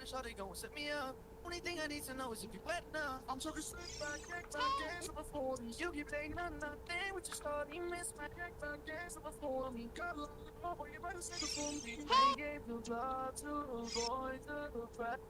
Shawty gon' set me up. Only thing I need to know is if you wet now. I'm so concerned about games before me. You keep playing nothing with your starting miss my games before me. Girl, oh, you better say before me. They gave the blood to the boy to the press.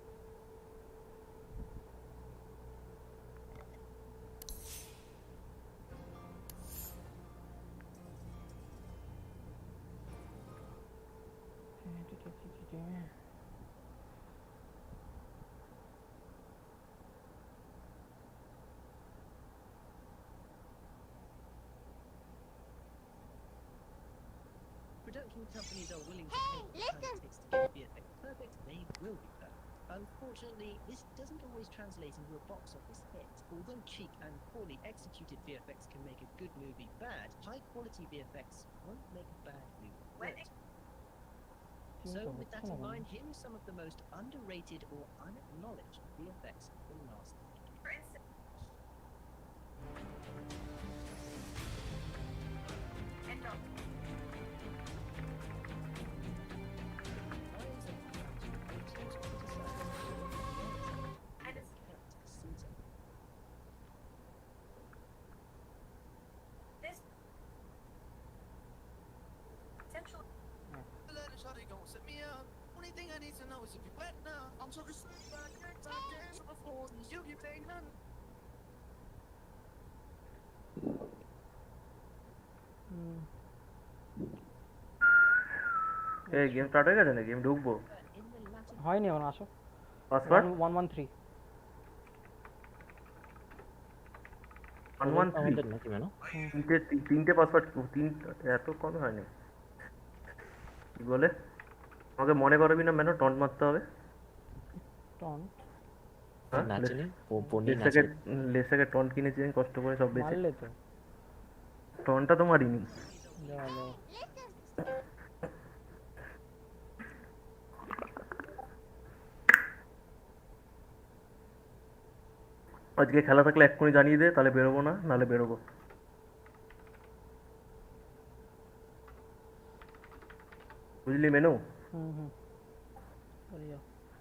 Production companies are willing to pay politics to get VFX perfect, they will be perfect. Unfortunately, this doesn't always translate into a box office hit. Although cheap and poorly executed VFX can make a good movie bad, high-quality VFX won't make a bad movie good. So, with that in mind, here are some of the most underrated or unacknowledged VFX of the last decade. Shawty gon' set me up. Only thing I need to know is if you wet now. I'm so concerned about games before me. You keep playing nothing. এই game start হয়ে গেছে না? Game ঢুকবো? হয়নি এখন, আসো। Password 113 113 নাকি মেনো? তিনটে পাসওয়ার্ড, এত কম হয়নি। কি বলে? আমাকে মনে করবি না মেনো, টন্ট মারতে হবে। টন্ট নাচনি পনি লেসাকে টন্ট কিনেছি আমি কষ্ট করে সব বেশি। মারলে তো টন্টটা তো মারিনি। যাও আজকে খেলা থাকলে এক্ষুনি জানিয়ে দে, তাহলে বেরোবো না, নাহলে বেরোবো। বুঝলি মেনু?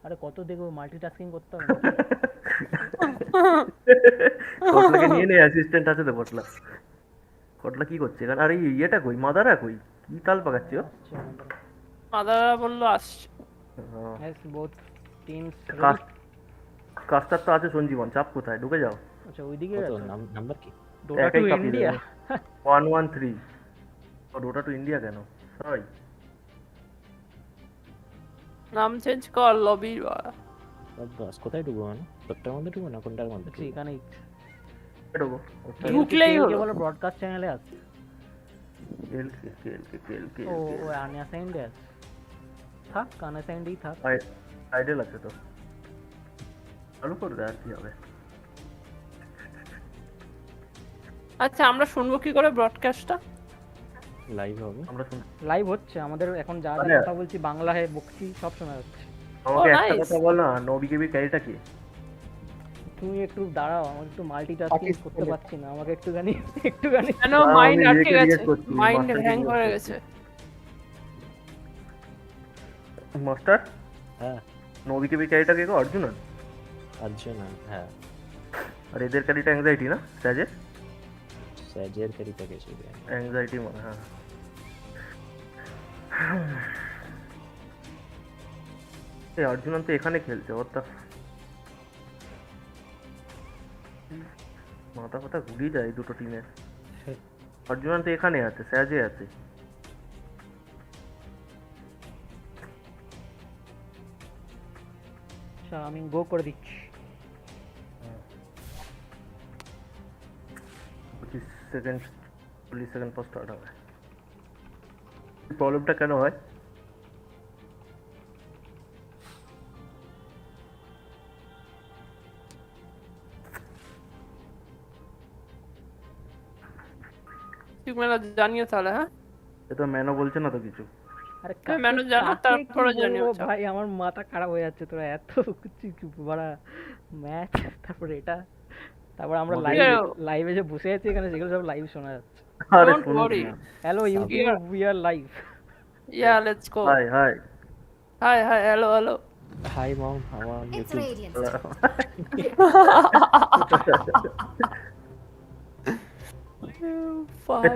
আরে কত দেখবো, মাল্টিটাস্কিং করতে হবে। পটলাকে নিয়ে নে, অ্যাসিস্ট্যান্ট আছে তো পটলা। পটলা কি করছে এখানে? আরে ইয়েটা কই, মাদারা কই? কি তাল পাকাচ্ছি ও? মাদারা বললো আসছে। বোথ টিমস কাস্টার তো আছে সঞ্জীবন, চাপ কোথায়? ঢুকে যাও। আচ্ছা ওইদিকে নাম্বার কি? ডোটা টু ইন্ডিয়া 113। ও ডোটা টু ইন্ডিয়া কেন? সরি, নাম চেঞ্জ কর লবি। বাস কোথায় ঢুকবো মানে? তোরটার মধ্যে ঢুকবো না কোনটার মধ্যে? এখানেই ঢুকবো। ঢুকলেই হলো। বলো ব্রডকাস্ট চ্যানেলে আছে। কেল ও আনঅ্যাসাইন্ড আছে। থাক আনঅ্যাসাইন্ডই থাক। আইডল আছে তো, চালু করে দে, আর কি হবে। আচ্ছা আমরা শুনবো কি করে ব্রডকাস্টটা? লাইভ হবে, আমরা লাইভ হচ্ছে আমাদের এখন, যা যা কথা বলছি বাংলায় বকছি সব শোনা যাচ্ছে। আমাকে একটা কথা বল না, নবিকেবি ক্যারিটা কি? তুমি একটু দাঁড়াও, আমি একটু মাল্টিটাস্কিং করতে পারছি না, আমাকে একটুখানি কেন মাইন্ড আটকে গেছে, মাইন্ড হ্যাং করে গেছে। মাস্টার হ্যাঁ নবিকেবি ক্যারিটা কে গো? অর্জুন? হ্যাঁ। আর এদের ক্যারিটা অ্যাংজাইটি না? স্যাজের ক্যারিটা কে ছিল? অ্যাংজাইটি মনে হয়। এই অর্জুন তো এখানে খেলছে, ওর তা মাথা ফাথা ঘুরিয়ে যায় দুটো টিমের। অর্জুন তো এখানে আছে, স্যাজে আছে। আচ্ছা আমি গো করে দিচ্ছি। 25 সেকেন্ড 40 সেকেন্ড পর স্টার্ট হবে। প্রবলেমটা কেন হয়? ঠিক মেলা জানিও তাহলে। হ্যাঁ এ তো ম্যানো বলছে না তো কিছু। আরে ম্যানো জানো, তারপরে জানিও। ভাই আমার মাথা খারাপ হয়ে যাচ্ছে, তোরা এত কিছু বড় ম্যাচ, তারপরে এটা, তারপর আমরা লাইভে যে বসে আছি এখানে, যেগুলো সব লাইভ শোনা যাচ্ছে। আরে Don't worry. Hello YouTube, we are live. Yeah, let's go. Hi Hi, hello. Hi mom, how are you? It's too? radiant.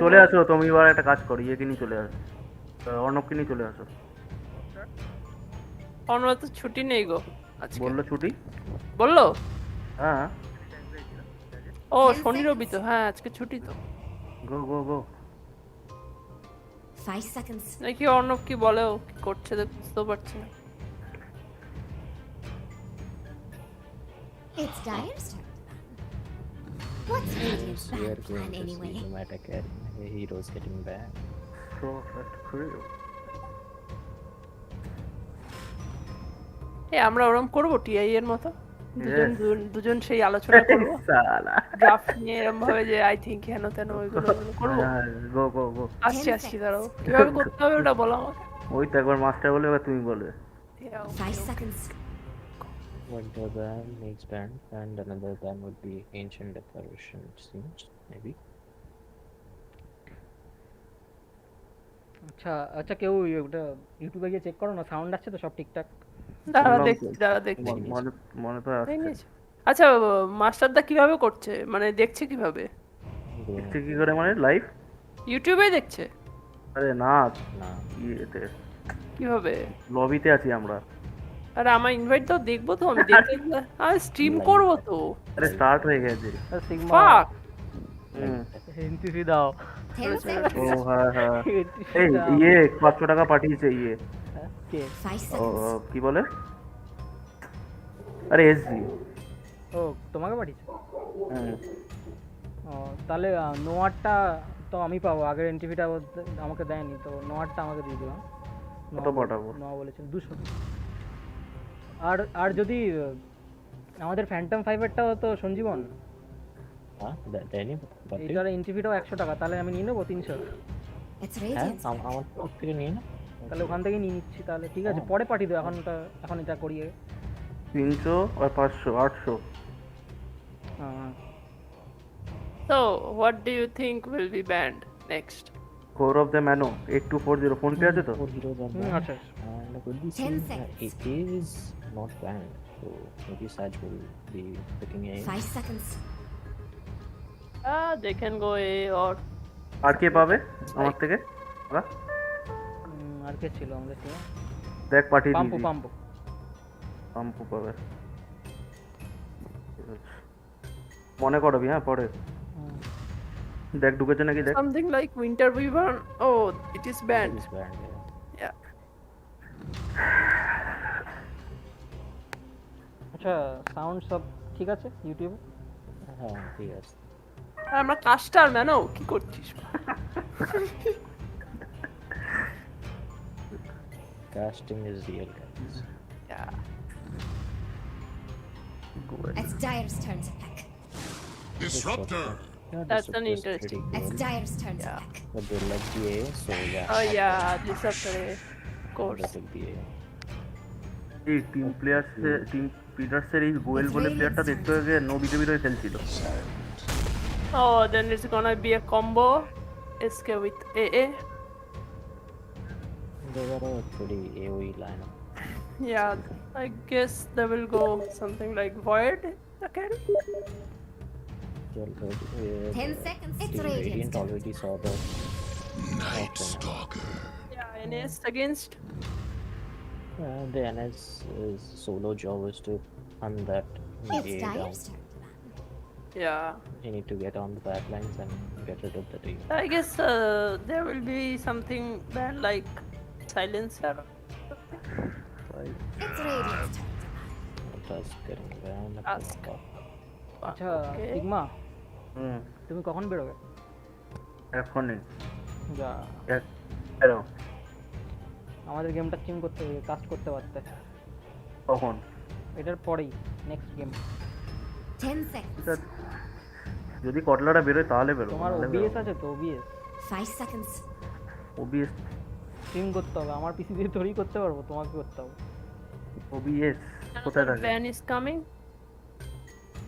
চলে আসো তুমি, এবার একটা কাজ করো, ইয়েকে নিয়ে চলে আসো, অর্ণবকে নিয়ে চলে আসো। আমার তো ছুটি নেই গো আজকে। বললো ছুটি। বললো? হ্যাঁ, ও শনি রবি তো, হ্যাঁ আজকে ছুটি তো। গো গো গো। 5 seconds. নাকি অর্ণব কি বলে, ও কি করছে দেখ, বুঝতেও পারছি না। It's Dire's turn. What's Radiant's We are bad going plan to see anyway? no matter what, heroes getting back. So that's true. আমরা ওরম করবো টিআই এর মতো, দুজন সেই আলোচনা করবো সালা। ড্রাফট নিয়ে, এরকম ভাবে যে আই থিংক হেন তেন ওইগুলো করবো। গো গো গো। আসছি দাঁড়াও, কিভাবে করতে হবে ওটা বলো আমাকে। ওই তো একবার মাস্টার বলে, এবার তুমি বলবে। 5 seconds. One of them needs band, and another them would be ancient declaration, it seems, maybe. আচ্ছা আচ্ছা, কেউ ওটা ইউটিউবে গিয়ে চেক করো না, সাউন্ড আসছে তো সব ঠিকঠাক? দাঁড়া দেখছি। মনে মনে তো আসছে। আচ্ছা মাস্টারদা কিভাবে করছে, মানে দেখছে কিভাবে? দেখছে কি করে মানে লাইভ? ইউটিউবে দেখছে? আরে না, না, ইয়েতে কিভাবে? লবিতে আছি আমরা। আরে আমার ইনভাইট দাও, দেখবো তো আমি, দেখতে আমি স্ট্রিম করবো তো। আরে স্টার্ট হয়ে গেছে। সিগমা ফাক এনটিসি দাও। 10 ও seconds. হ্যাঁ হ্যাঁ, এই ইয়ে 500 টাকা পাঠিয়েছে ইয়ে। কে? 5 ও seconds. কি বলে, আরে এসজি। ও তোমাকে পাঠিয়েছে? হুম, ও তাহলে নোয়ারটা তো আমি পাবো, আগের এনটিভিটা আমাকে দেয়নি তো, নোয়ারটা আমাকে দিয়ে দিলাম। কত পাঠাবো? নোয়া বলেছেন 200। আর আর যদি আমাদের ফ্যান্টম 5-এরটাও তো সঞ্জীবন, huh? Danny, but এটার এনটিভিটাও 100 টাকা, তাহলে আমি নিয়ে নেবো 300। It's হ্যাঁ Radiant. আমার থেকে নিয়ে না, তাহলে ওখান থেকে নিয়ে নিচ্ছি তাহলে, ঠিক আছে পরে পাঠিয়ে দেবো, এখন এটা করিয়ে। 300 আর 500 800। হ্যাঁ So what do you think will be banned next? Core of the Mano 8240 phone pay আছে তো? 4 heroes are হুম, banned, আচ্ছা and could be 10 seen that seconds. AK is not banned, so maybe Sadge will be picking A. 5 seconds. They can go A or আর কে পাবে আমার থেকে? আর কে ছিল আমাদের টিমে? দেখ পাঠিয়ে পাম্পু দিয়েছি। পাম্পু পাম্পু পাবে। ঠিক আছে। মনে করবি হ্যাঁ পরে। হুম। দেখ ঢুকেছে নাকি দেখ। something like Winter Wyvern. Oh, it is It banned. is banned, yeah. Yeah. আচ্ছা সাউন্ড সব ঠিক আছে ইউটিউবে? হ্যাঁ ঠিক আছে। আর আমরা কাস্টার ম্যানো কি করছিস? Casting is real, guys. Yeah. It's Dire's turn to pick. Disruptor. Yeah, That's Disruptor an is interesting- pretty It's good, Dire's turn to Yeah. pick. but they like the A, so yeah. Oh yeah, this after A. Of course. That will be A. এই team প্লেয়ার্সের team পিটার্সের এই গোয়েল বলে প্লেয়ারটা দেখতে হয়ে no বিজেপির হয়ে খেলছিল। Oh, then it's gonna be a combo. SK with AA. They were a pretty AoE lineup. Yeah, I guess they will go something like Void Academy. 10 seconds. It's Team Radiant's Radiant turn. already saw the Night Stalker. Yeah, NS against. the NS solo job is to hunt that It's A down. Dire's turn. Yeah. You need to get on the back lines and get rid of the team. I guess there will be something bad like Silencer. It's Radiant's turn. Tusk getting banned. Tusk. আচ্ছা Okay. Sigma হুম, তুমি কখন বেরোবে? এখনই যা এরো আমাদের গেমটা stream করতে, caste করতে পারতে। কখন? এটার পরেই নেক্সট গেম। 10 seconds. ঠিক আছে, যদি কটলাটা বেরোয় তাহলে বেরো। তোমার ওবিএস আছে তো? OBS 5 seconds. ওবিএস স্ট্রিম করতে হবে, আমার পিসি দিয়ে তৈরি করতে পারবো, তোমাকে করতে হবে। ওবিএস কোথায় Another থাকে? ban is coming.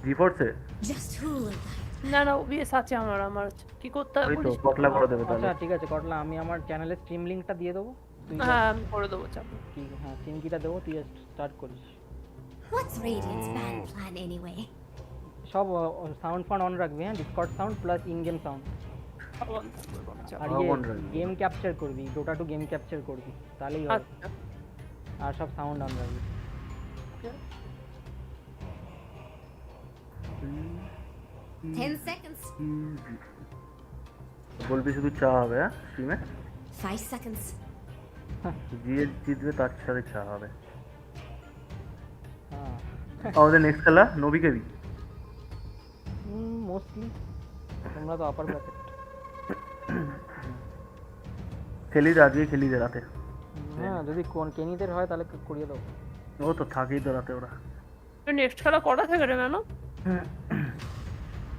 জিফোর্সে? Just who will die? না না OBS আছে আমার আছে। কি করতে হবে ওই তো বলিস? কটলা করে দেবে আচ্ছা তাহলে। ঠিক আছে কটলা, আমি আমার চ্যানেলের স্ট্রিম লিংকটা দিয়ে দেবো, তুই হ্যাঁ আমি করে দেবো চাপ নেই। কি হ্যাঁ সিমকিটা দেবো, তুই স্টার্ট করিস। What's Radiant's ban plan anyway? সব সাউন্ড ফাউন্ড অন রাখবি, হ্যাঁ, Discord sound plus in game sound. আবার করবো না, চাপ আর সব ইয়ে on রাখবি। গেম ক্যাপচার করবি, ডোটা টু গেম ক্যাপচার করবি, তাহলেই হবে। আচ্ছা আর সব সাউন্ড অন রাখবি। okay. 10 seconds. বলবি শুধু চা হবে, হ্যাঁ স্ট্রিমে 5 seconds. যে জিতবে তার সাথে চা হবে। হ্যাঁ আমাদের নেক্সট খেলা নবী কেবি। মোস্টলি তোমরা তো আপার ব্র্যাকেট। খেলি দে, আজকে খেলি দে রাতে। হ্যাঁ যদি কোন কেনিদের হয় তাহলে করিয়ে দাও। ও তো থাকেই তো রাতে ওরা। নেক্সট খেলা কটা থেকে রে ম্যানো?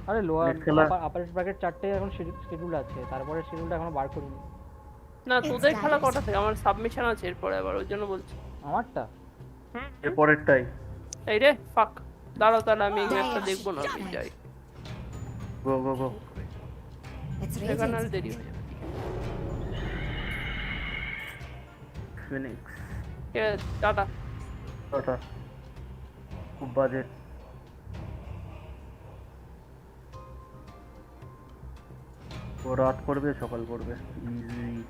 আরে লোয়ার Next খেলা- আপার ব্র্যাকেট 4টে এখন শিডিউল আছে, তারপরে শিডিউলটা এখনো বার করিনি। না তোদের খেলা কটা থেকে? আমার সাবমিশন আছে এরপরে আবার, ওই জন্য বলছি। আমারটা এর পরেরটাই এই রে ফাক, দাঁড়াও তাহলে আমি এই ম্যাচটা দেখবো না, আমি যাই। গো গো গো। It's এখানে আর Radiant's. দেরি হয়ে যাবে। ফিনিক্স ঠিক আছে, টাটা। টাটা। খুব বাজে। ও রাত করবে সকাল করবে ইজি।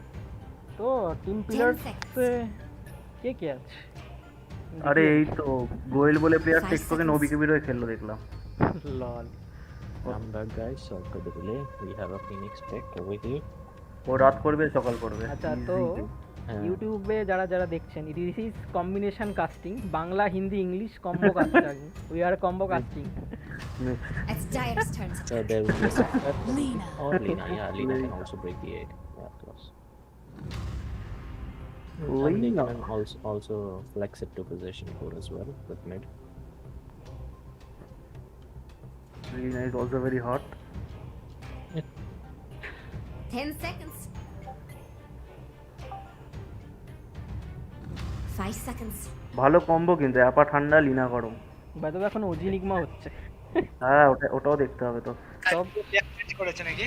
তো টিম 10 পিলার্স seconds. কে কে আছে? আরে এই তো গোয়েল বলে প্লেয়ার টিকটকে নবী কেবির হয়ে খেললো দেখলাম। লল। I'm back, guys. Sorry for the delay. We have a Phoenix pick over here. ও রাত করবে সকাল করবে। আচ্ছা তো হ্যাঁ। ইউটিউবে যারা যারা দেখছেন, this is combination casting, Bangla Hindi English combo casting. We R combo casting. It's Dire's turn to So there will be Lena. Or Lena, yeah, Lena can also break the egg. Yeah, of course. And they Lena. can also flex it to position 4 as well with mid. Lena is also very hot. 10 seconds. 5 seconds. ভালো combo কিন্তু অ্যাপা ঠান্ডা লিনা গরম। বাদবে এখন OG নিগমা হচ্ছে। হ্যাঁ ওটাও দেখতে হবে তো। সব করেছে নাকি?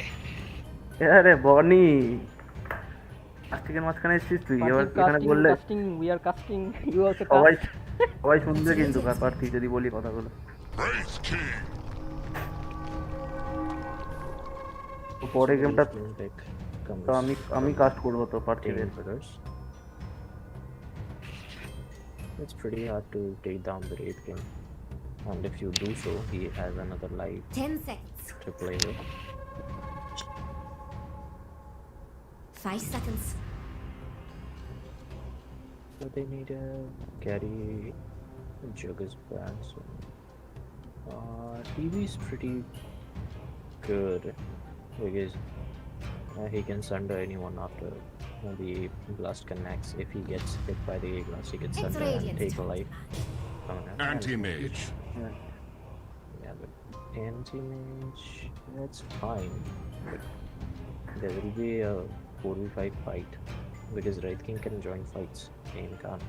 আরে বনি আজকের মাঝখানে এসেছিস তুই, এবার এখানে বললে casting we are casting you also সবাই সবাই শুনবে কিন্তু ব্যাপারটি যদি বলি কথাগুলো। Praise King. তো পরে গেমটা Main pick comes তো আমি কাস্ট করবো তো পার্থিবের। Team Brothers. It's pretty hard to take down the Raid King. And if you do so, he has another life 10 seconds. to play with. 5 seconds. So they need a carry Jugger's brand. So TV is pretty good because he can sunder anyone after the blast connects. If he gets hit by the blast, he can It's sunder and Radiant's take a turn. life. Anti-mage. Yeah, but anti-mage, that's fine. But there will be a 4v5 fight because Red King can join fights. Kane can't.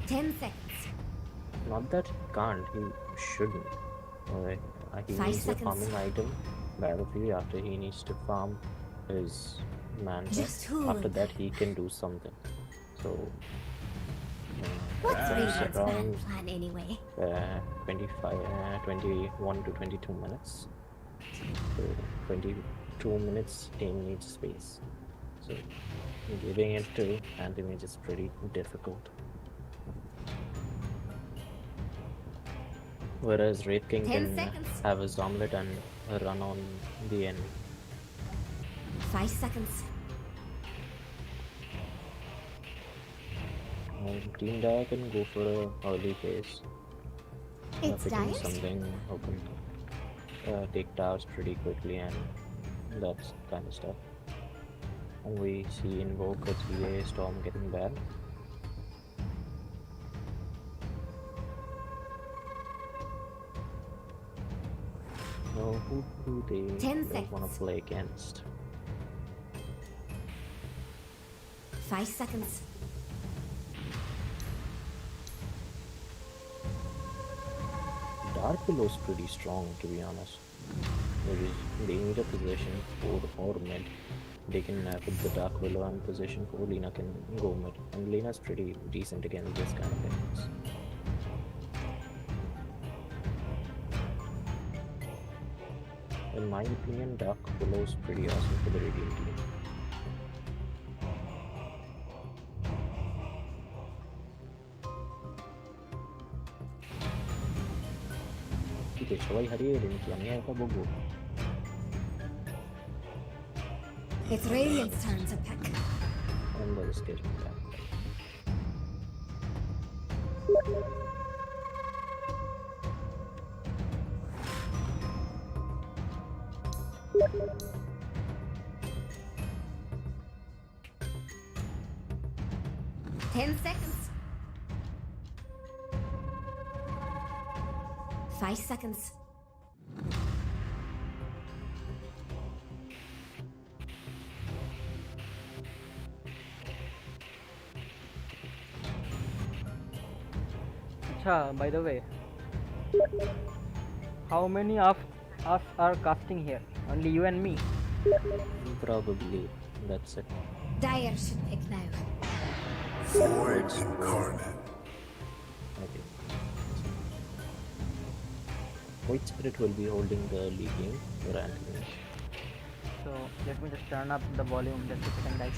10 seconds. Not that he can't, he shouldn't. He 5 needs a seconds. farming item battlefield after he needs to farm his man. Just who After would that he can do something. So What's Radiant's ban around plan anyway? 21 to 22 minutes. So 22 minutes team needs space. So giving it to anti-mage is pretty difficult. Whereas Raid King 10 can seconds. have his omelet and run on the enemy. 5 seconds. Team Dire can go for a early phase. It's Picking Dire's something open. Take towers pretty quickly and that kind of stuff. And we see Invoke a 3A Storm getting banned. No, who do they 10 don't want seconds. to play against? 5 seconds. Dark Willow's pretty strong, to be honest. Maybe they need a position or mid. They can put the Dark Willow in position 4. Lina can go mid. And Lina's pretty decent against this kind of things. In my opinion, Dark Willow's pretty awesome for the Radiant team. Okay, সবাই হারিয়ে গেলেন কি আমি একা বকবো? It's Radiant's turn to pick. And the stage back. Ten seconds. 5 seconds. By the way, how many of us are casting here? Only you and me? Probably that's it. Dire should pick now. Void incarnate. Okay. White Spirit will be holding the early game for anti-mage. So let me just turn up the volume just a second, guys.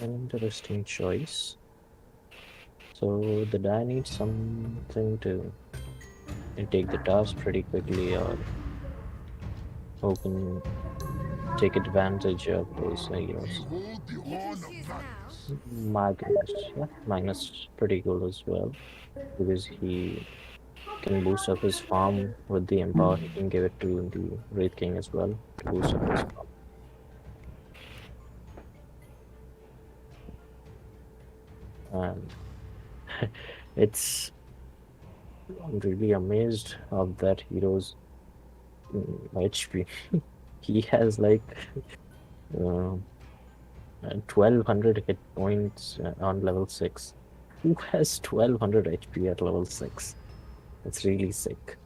Interesting choice. So the die needs something to take the task pretty quickly, or who can take advantage of those heroes. Behold the You can horn of choose Magnus. now. Magnus, yeah, Magnus pretty good as well, because he can boost up his farm with the empower. He can give it to the Wraith King as well to boost up his farm. And I'm really amazed of that hero's HP. He has like 1200 hit points on level 6. Who has 1200 HP at level 6? That's really sick.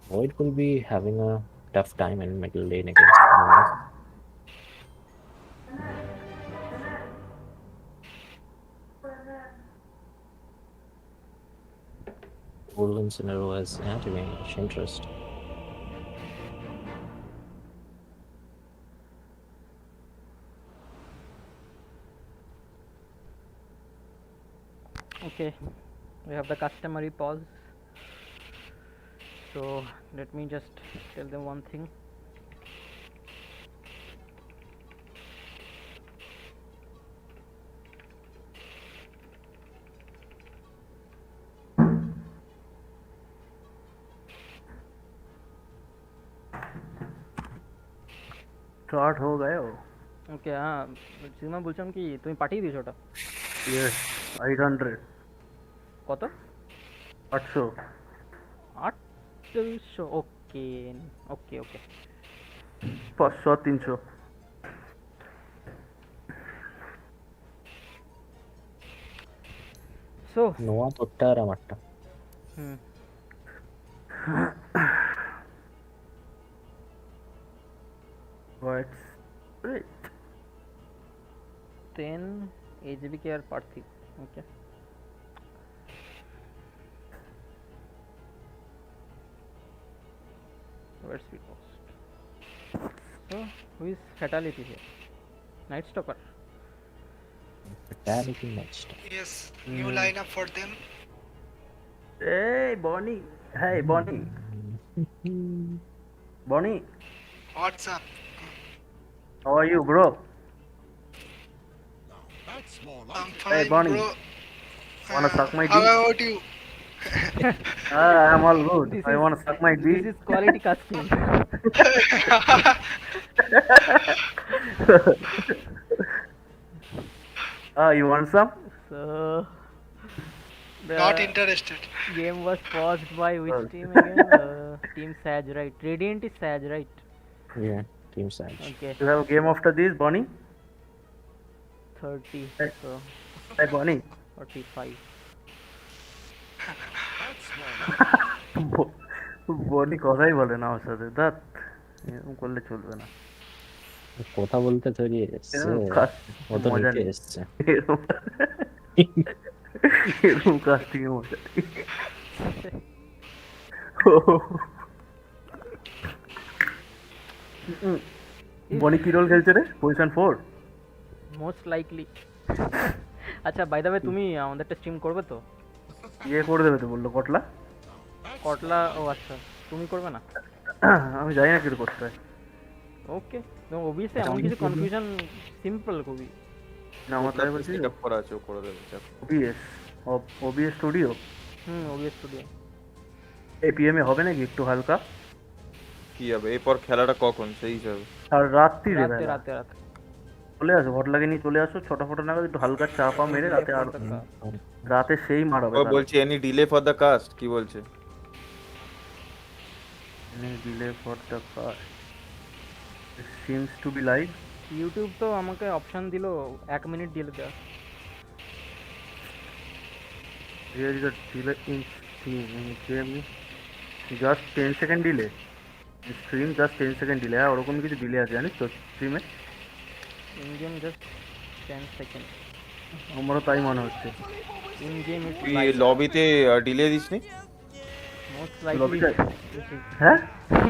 Void will be having a tough time in middle lane against Magnus. Golden Scenario as anti-mage interest. Okay, we have the customary pause. So let me just tell them one thing. Start हो गए हो ওকে হ্যাঁ cinema বলছিলাম কি তুমি পাঠিয়ে দিয়েছো ওটা ইয়েস 800 কত 800 800 ওকে ওকে ওকে 500 300 সো নোয়া তোরটা আর আমারটা হুম What's it? 10 AGBK আর পার্থিব ওকে where's speed post so who is fatality here night stalker Fatality next. Yes, new lineup for them. Hey Bonnie, hey Bonnie, Bonnie, What's up? how are you bro? That's more I'm like fine, Bonnie. bro. Wanna suck my How dick? about you? I'm all good. This I is- wanna suck my dick. this is quality casting You want some? so Not interested. Game was paused by which team again? Team Sadge, right? Radiant is Sadge, right? Yeah, Team Sadge. Okay, You have a game after this, Bonnie? 30, Hey. so Hey, Bonnie. 45. বনি কথাই বলে না আমার সাথে ধ্যাৎ, এরকম করলে চলবে না। কথা বলতে তৈরি এসছে, এরকম কাজ ও তো মজা নিতে নেই। এসছে। এরকম এরকম কাজ থেকে মজা নেই। বনি কি রোল খেলছে রে? পজিশন 4? Most likely. আচ্ছা বাই দ্য ওয়ে, তুমি আমাদেরটা স্ট্রিম করবে তো? ইয়ে করে দেবে তো বললো কটলা। কটলা, ও আচ্ছা, তুমি করবে না? আমি জানি না কি করতে হয়। ওকে, তো অবভিয়াসলি এমন কিছু কনফিউশন, সিম্পল খুবই। না আমার তাই বলছি সেটআপ করা আছে, ও করে দেবে। OBS, OBS studio. OBS studio. APM এ হবে নাকি একটু হালকা? কি হবে এরপর খেলাটা কখন সেই হিসাবে? আর রাত্রি রে রাতে বেলা। রাতে রাতে চলে আসো, ঘট লাগে নিয়ে চলে আসো, ছটা ফটা নাগাদ একটু হালকা চাপা মেরে রাতে, আর রাতে সেই মারাবে। ও বলছি any delay for the cast, কি বলছে? Delay for the cast seems to be live. YouTube তো আমাকে অপশন দিল 1 মিনিট ডিলে দেওয়া। Here is a delay in stream, just 10 second delay. Stream just 10 second delay. হ্যাঁ ওরকম কিছু ডিলে আছে জানিস তো স্ট্রিমে? In game just 10 second. আমারও তাই মনে হচ্ছে। ইন গেম ইজ তুই লবিতে ডিলে দিসনি? Most likely. লবিতে? হ্যাঁ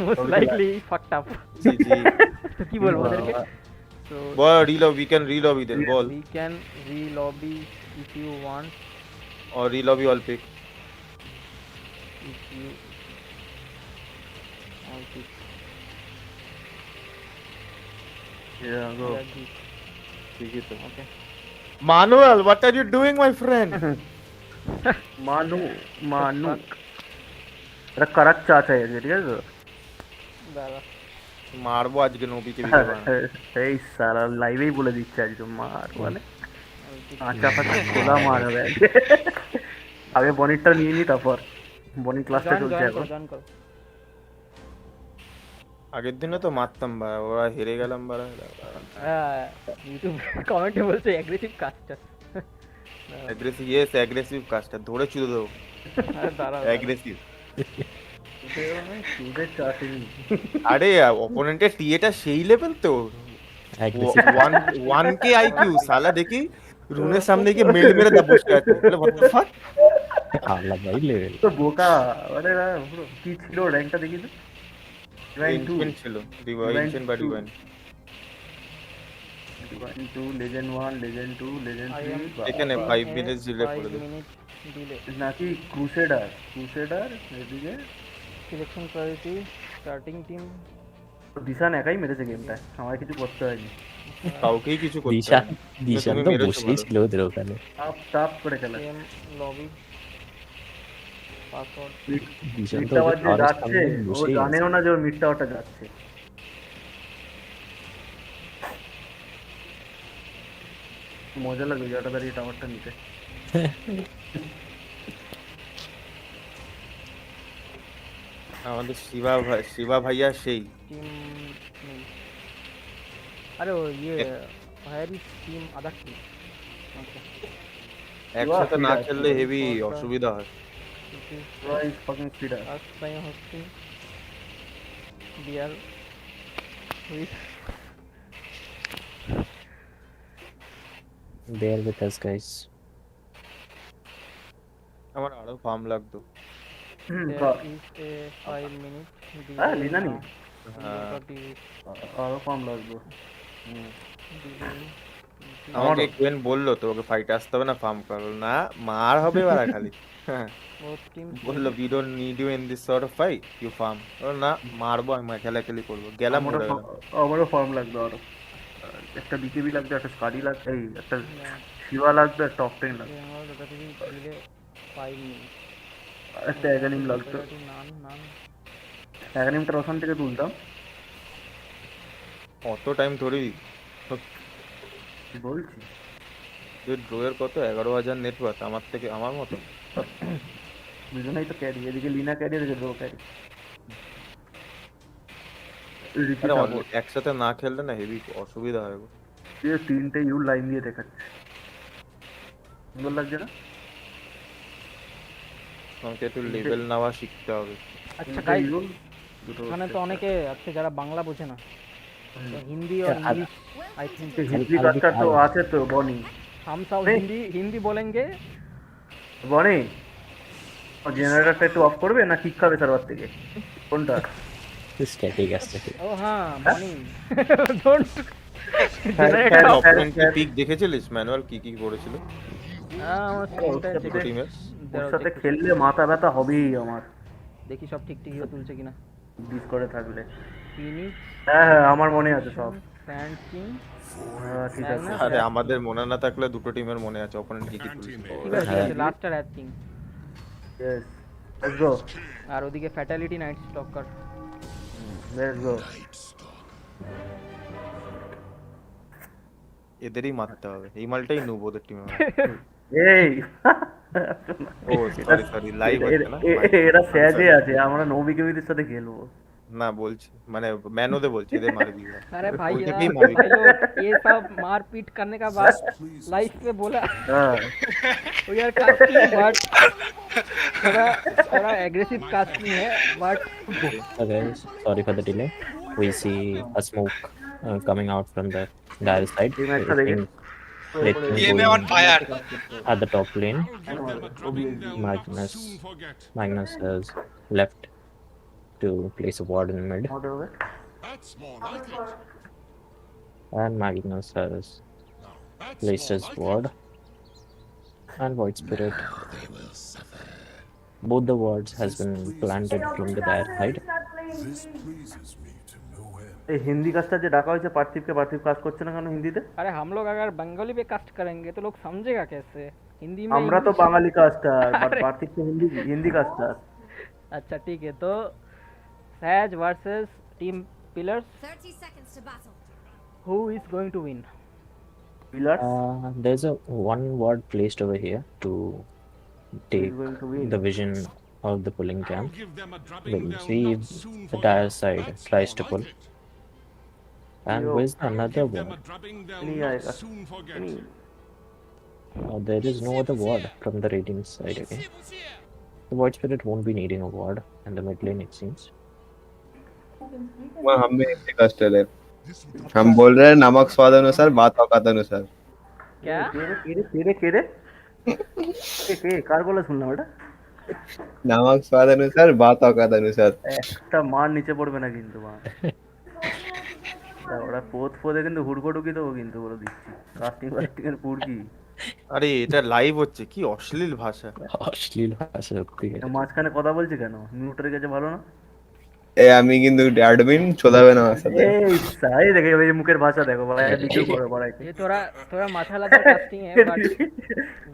মোস্ট লাইকলি ফাকড আপ। জি জি। কি বলবো ওদেরকে? সো বল relobby, we can relobby then, বল। we can re-lobby if you want, or relobby all pick. if you all pick. Yeah, go. Yeah, this. ঠিক আছে। Okay. Manuel, what are you doing, my friend? মানু এটা কারাক চা চাই আছে, ঠিক আছে? দাঁড়া। মারবো আজকে নবীকে ভিডিও বানা। এই সারা লাইভেই বলে দিচ্ছে আজকে মার মানে আচ্ছা ফাঁকা খোলা মার হবে। আগে বনিরটা নিয়ে নি, তারপর বনি ক্লাসটা চলছে এখন। জয়েন কর। আগের দিনে তো মারতাম ভাই, ওরা হেরে গেলাম ভাই। ইউটিউব কমেন্টে বলছে aggressive custard. Aggressive, yes aggressive কাজটা ধরে চুদে দেবো। দাঁড়া অ্যাগ্রেসিভ। চুদের চাটনি। আরে অপোনেন্টের টিএটা সেই লেভেল তো, 1k আইকিউ সালা, দেখি রুনের সামনে গিয়ে মেরে মেরে দা বসে আছে। what the fuck? আল্লাহ ভাই লেভেল তো বোকা মানে কি ছিল র্যাঙ্কটা দেখি তো? Ancient ছিল, Ancient বা Divine। Divine 2, Legend 1, Legend 2, Legend 3 এখানে 5 minutes delay করে দে। নাকি ক্রুসেডার এদিকে selection priority, starting team. Dishan একাই মেরেছে গেমটা, আমার কিছু করতে হয়নি। কাউকেই কিছু করতে দিশা হয়নি। দিশা তুমি তো মেরেছো বসেই ভালো। ছিল ওদের ওখানে। টাপ করে খেলা। Game lobby password. Disha mid তো টাওয়ার যে ওদের যাচ্ছে, সামনে ও বসেই আছে। জানেও না যে ওর মিড টাওয়ারটা যাচ্ছে। মজা লাগবে যেটা দাঁড়িয়ে টাওয়ারটা নিতে। আমাদের শিবা ভাইয়া সেই টিম নেই। আরে ও ইয়ে here is team other team. Okay. একসাথে না খেললে হেভি অসুবিধা হয়। Why is fucking speeder? First time hosting. We are with Bear with us guys. আমার আরো ফার্ম লাগতো। there is a 5 minute হ্যাঁ delay লিনা নি now. আরো কম লাগবে। আমাকে কেন বললো তো ওকে ফাইট আসতে হবে না, ফার্ম করো না, মার হবে বারা খালি। Both teams বললো we don't need you in this sort of fight, you farm। না মারবো, আমি খেলাখেলি করবো, গেলাম মরে গেলাম। আমারও ফর্ম লাগবে আরো। একটা বিকেবি লাগবে, একটা স্কাডি লাগবে, এই একটা শিবা লাগবে, একটা অকটেন লাগবে, delay 5 minutes. একটা অ্যাগানিম লাগবে। None. অ্যাগানিমটা ওখান থেকে তুলতাম। অত টাইম ধরি কি বলছি? ড্রোয়ের কত 11,000 নেটওয়ার্ক, আমার থেকে আমার মতো। দুজনেই তো ক্যারি, এদিকে লিনা ক্যারি, এদিকে ব্রো ক্যারি। আরে একসাথে না খেললে না হেভি অসুবিধা হয় গো। তিনটে ইউ লাইন দিয়ে দেখাচ্ছে, সুন্দর লাগছে না? আমাকে একটু লেভেল নেওয়া শিখতে হবে। আচ্ছা গাইস, ওখানে তো অনেকে আছে যারা বাংলা বোঝে না, तो हिंदी और English I think Hindi custard তো আছে তো বনি। हम सब हिंदी हिंदी बोलेंगे। বনি জেনারেটরটা একটু অফ করবে না কিক খাবে সার্ভার থেকে, কোনটা? Static static. ओ हाँ बनी डोंट অপোনেন্টের পিক দেখেছিলিস ম্যানুয়াল কি কি করেছিল দুটো টিমের? ওর সাথে খেললে মাথা ব্যথা হবেই আমার। দেখি সব ঠিক ঠিক তুলছে কিনা ডিস করে থাকলে। ফিনিশ, হ্যাঁ হ্যাঁ আমার মনে আছে সব। ফ্যান্সিং, ঠিক আছে। আরে আমাদের মনে না থাকলে দুটো টিমের মনে আছে অপোনেন্ট কি কি তুলছে। ঠিক আছে লাস্ট আর অ্যাথিং। Yes let's go. আর ওদিকে fatality night stalker, let's go. এদেরই মারতে হবে, এই মালটাই নুব ওদের টিমে। এই ও সরি লাইভ হচ্ছে না, এরা স্যাজে আছে, আমরা নবিকেবিদের সাথে খেলবো না বলছি মানে ম্যানোদে বলছি এদের মার দিবে। अरे भाई यार भाई लोग ये सब मारपीट करने का बात लाइफ पे बोला तो यार कास्टिंग बट थोड़ा एग्रेसिव कास्टिंग है but Okay, sorry for the delay. We see a smoke coming out from the dire side. Letting on fire at the top lane. Magnus has left to place a ward in mid, and Magnus has placed his ward, and Void Spirit. Both the wards has been planted from the dire side. This pleases me to no end. এই হিন্দি কাজটা যে ডাকা হয়েছে পার্থিবকে, পার্থিব কাজ করছে না কেন হিন্দিতে? अरे हम लोग अगर बंगाली पे कास्ट करेंगे तो लोग समझेगा कैसे हिंदी में? আমরা তো বাঙালি কাস্টার, বাট পার্থিব তো হিন্দি হিন্দি কাস্টার। अच्छा ठीक है, तो Sadge versus Team Pillars, 30 seconds to battle. who is going to win? Pillar There's a one ward placed over here to take going to win. the vision of the pulling camp. We'll see if the dire side tries to pull. And Yo. where's another ward? नहीं आएगा नहीं। There is no other ward from the Radiant side again. The Void Spirit won't be needing a ward in the mid lane, it seems. हम भी Hindi caster है, हम बोल रहे हैं नमक स्वाद अनुसार बात औकात अनुसार। क्या কেরে কে কার বলে শুনলাম এটা? नमक स्वाद अनुसार बात औकात अनुसार। একটা মার নিচে পড়বে না কিন্তু মা। ওরা পোদে কিন্তু হুড়কো ঢুকি দেবো কিন্তু বলে দিচ্ছি, কাস্টিং কাস্টিং এর পুরকি। আরে এটা লাইভ হচ্ছে, কি অশ্লীল ভাষা। অশ্লীল ভাষা সত্যি। মাঝখানে কথা বলছি কেন? মিউট রেখে গেছে ভালো না? এ আমি কিন্তু অ্যাডমিন চোদাবে না আমার সাথে। এই সাই দেখে এই মুখের ভাষা দেখো বড় ভিডিও করে বড়াই। ये थोड़ा माथा लगा कास्टिंग है बट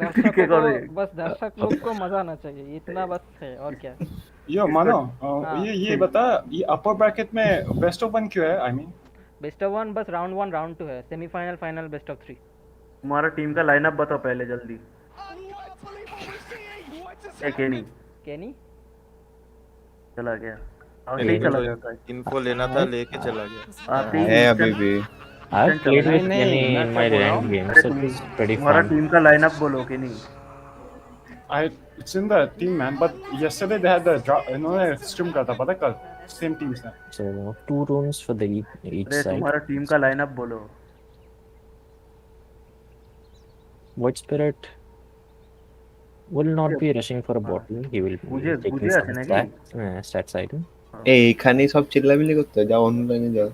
दर्शकों को बस दर्शक लोग को मजा आना चाहिए, इतना बस है और क्या। यो मानो हाँ। ये बता, ये अपर ब्रैकेट में बेस्ट ऑफ 1 क्यों है? आई मीन बेस्ट ऑफ 1 बस राउंड 1 राउंड 2 है, सेमीफाइनल फाइनल बेस्ट ऑफ 3। तुम्हारा टीम का लाइनअप बताओ पहले जल्दी। केनी चला गया, आते ही चला जाता है। इन्फो लेना था लेके चला गया। आते ही है अभी भी। I've played with Kenny in my ranked game, so it was pretty तुम्हारा fun. टीम का लाइनअप बोलो कि नहीं? it's in the team man, but yesterday they had the इन्होंने स्ट्रीम करा था पता है कल, सेम टीम्स ने। So 2 rooms for the each अरे side. तुम्हारा टीम का लाइनअप बोलो। Void Spirit will not be rushing for a bottle. He will be मुझे taking আছে some নাকি? stats item. এইখানেই সব চিল্লামিল্লি করতে হয়, যাও অন্য লাইনে যাও।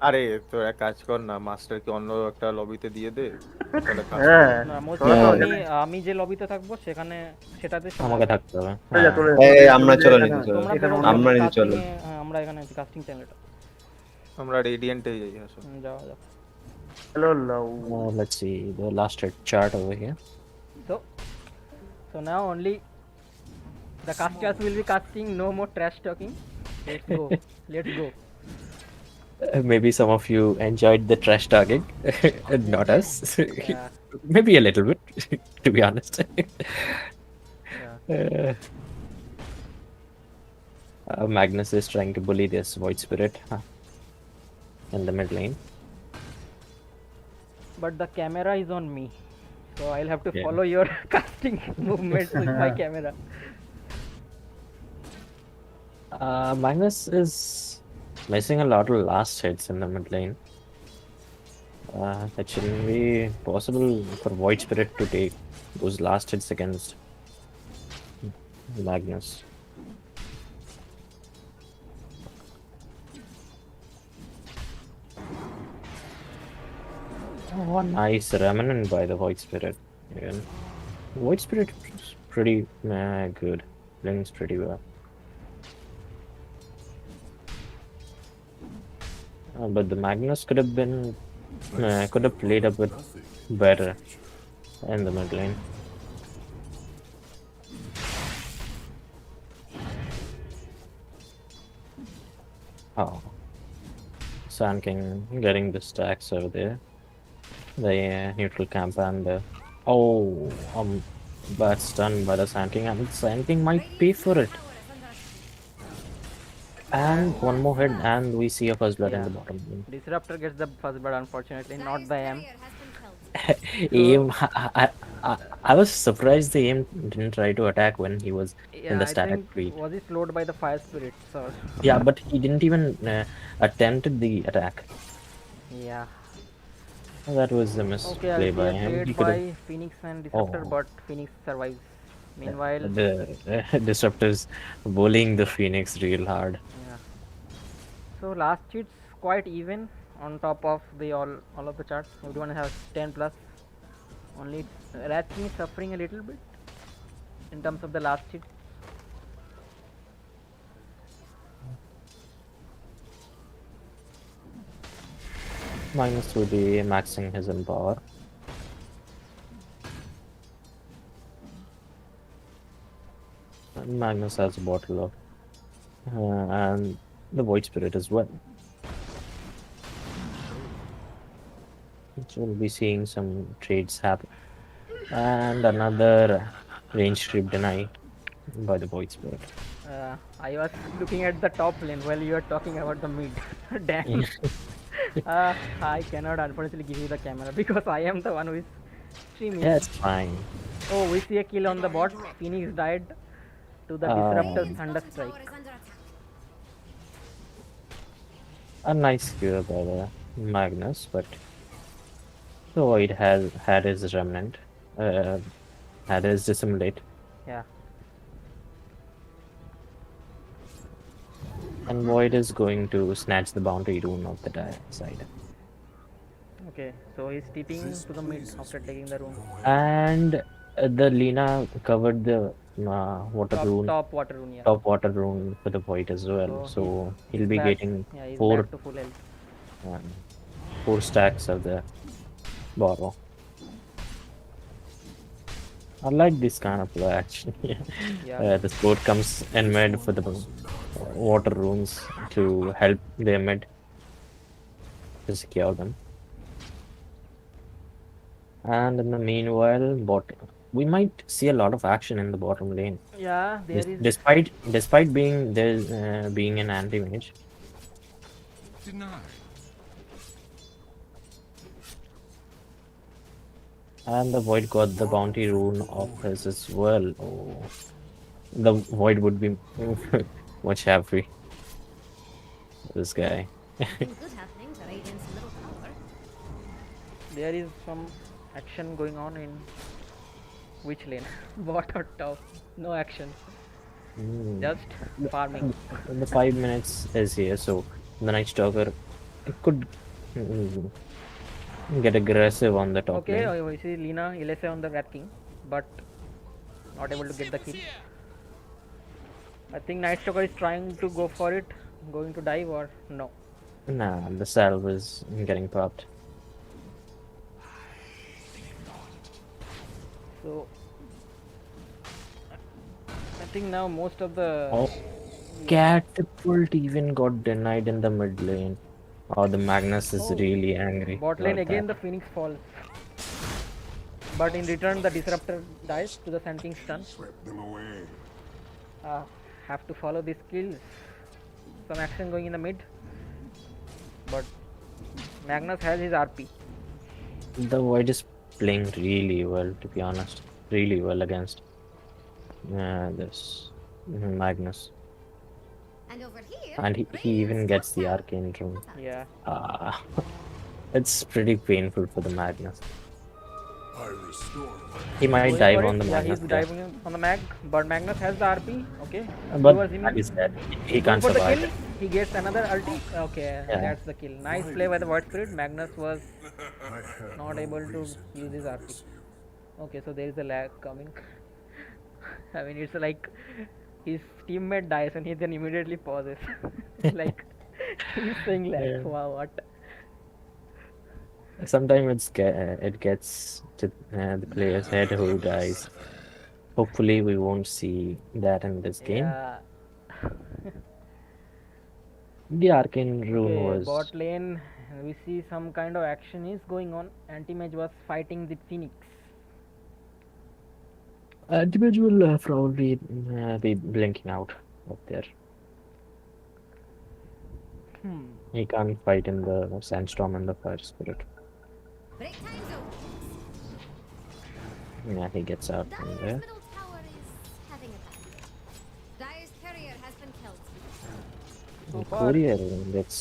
আরে তো এক কাজ কর না, মাস্টারকে অন্য একটা লবিতে দিয়ে দে তাহলে কাজ হ্যাঁ আমি যে লবিতে থাকবো সেখানে সেটাতে আমাকে থাকতে হবে। এই আমরা চলো নিতে চলো, আমরা নিতে চলো। আমরা এখানে কাস্টিং টাইম এটা আমরা রেডিয়েন্টে যাই। আসো যাও যাও। चलो लो। Let's see the last hit chart over here. So now only the casters will be casting, no more trash talking. Let's go. Maybe some of you enjoyed the trash talking, not us. Yeah. Maybe a little bit, to be honest. Yeah. Uh, Magnus is trying to bully this Void Spirit in the mid lane. But the camera is on me, so I'll have to Yeah. follow your casting movements with my camera. Magnus is missing a lot of last hits in the mid lane. It shouldn't be possible for Void Spirit to take those last hits against Magnus. Oh, nice remnant by the Void Spirit. Again. Void Spirit is pretty good. Plays pretty well. But the Magnus could have been could have played a bit better in the mid lane. Oh, Sand King getting the stacks over there. The neutral camp and bad stun by the Sand King, and Sand King might pay for it. And one more hit, and we see a first blood in the bottom lane. Disruptor gets the first blood, unfortunately, not the aim. Aim, I was surprised the aim didn't try to attack when he was in the static tree. Was he slowed by the fire spirit? So Yeah, but he didn't even attempt the attack. yeah. That was a misplay by him. He could have. Phoenix and Disruptor, but Phoenix survives. Meanwhile, The Disruptors bullying the Phoenix real hard. yeah. So last cheats quite even on top of the all of the charts. Everyone has 10 plus. Only Rat King is suffering a little bit in terms of the last cheat. Magnus will be maxing his empower. Magnus has a bottle of and the Void Spirit as well. So we'll be seeing some trades happen. And another range creep denied by the Void Spirit. I was looking at the top lane while you were talking about the mid. Damn. I cannot unfortunately give you the camera because I am the one who is streaming. Yeah, it's fine. Oh, we see a kill on the bot. Phoenix died to the Disruptor's Thunder Strike. A nice kill by the Magnus, but the Void has had his remnant, had his dissimulate. Yeah. And Void is going to snatch the bounty rune of the side. Okay, so he's tipping to the mid after taking the rune. And the Lina covered the water rune. Top water rune, yeah. Top water rune for the Void as well. So he'll be getting he's four back to full health. 4 stacks of the borrow. I like this kind of play actually. Yeah. The sport comes in mid for the water runes to help their mid to secure them. And in the meanwhile, we might see a lot of action in the bottom lane. Yeah, there is. Despite being there being an anti-mage. Denied. And the Void got the bounty rune of his as well. Oh, the Void would be much happy. This guy. There is some action going on in which lane? Bot or top? No action. Just farming. The 5 minutes is here, so the Night Stalker could get aggressive on the top lane. Okay, we see Lina LSA on the Rat King, but not able to get the kill. I think Night Stalker is trying to go for it. Going to dive or no? Nah, the salve is getting popped. So I think now most of the Catapult even got denied in the mid lane. Oh, the Magnus is really angry. bot lane about again. that. The Phoenix falls. but in return the disruptor dies to the Sand King's turn. Swept them away. Have to follow these kills. Some action going in the mid, but Magnus has his RP. The Void is playing really well, to be honest. Really well against this Magnus. And over here, And he even gets the Arcane Rune. Yeah. It's pretty painful for the Magnus. I restore. He might Going dive for on it. the Yeah, Magnus. he's diving on the Mag, but Magnus has the RP. Okay. But Towards him. that is dead. He Going can't for the survive kill. it. He gets another ulti. Okay, Yeah. that's the kill. Nice play by the Void Spirit. Magnus was not able to use his RP. Okay, so there is a lag coming. I mean, it's like his teammate dies and he then immediately pauses. Like he's saying lag. Yeah. Wow, what? Sometimes it gets to the player's head who dies. Hopefully, we won't see that in this game. Yeah. The Arcane Rune Okay, was. bot lane. We see some kind of action is going on. Anti-Mage was fighting the Phoenix. Damage will probably be blinking out up there. He can't fight in the Sandstorm and the Fire Spirit. break time zone. Yeah, he gets out from Dyer's there. middle tower is having a bad day. Dyer's courier has been killed. So The far, Courier, that's.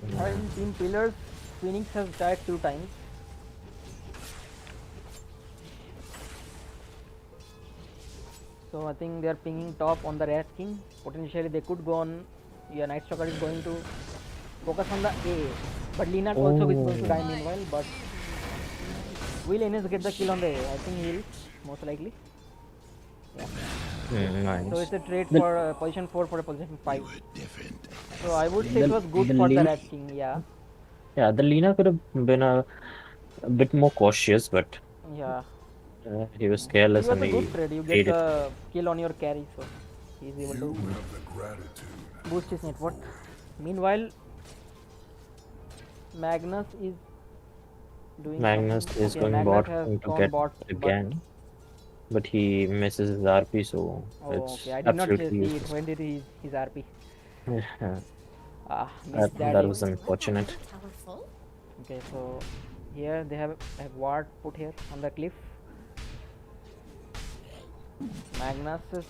in Team Pillars, Phoenix has died 2 times. So I think they are pinging top on the Rat King. Potentially they could go on. Yeah, Night Stalker is going to focus on the A. But Lina also is going to die meanwhile. But will Enes get the kill on the A? I think he will, most likely. Yeah. Nice. So it's a trade The- for position 4 for a position 5. You were different. So I would say it The- was good the for the lane- Rat King, yeah. Yeah, the Lina could have been a bit more cautious, but Yeah. he was It careless was and a he good trade. You get paid it. the kill on your carry, so he's able You to have the gratitude. boost his net worth. Meanwhile, Magnus is doing Magnus something. is Okay, going Magnus bot has to gone get bot, again, but he misses his RP, so Oh, it's okay. I did not absolutely see it. useless. When did his RP? Yeah, Missed that. that in- was unfortunate. Tower full. Okay, so here they have a ward put here on the cliff. Magnus's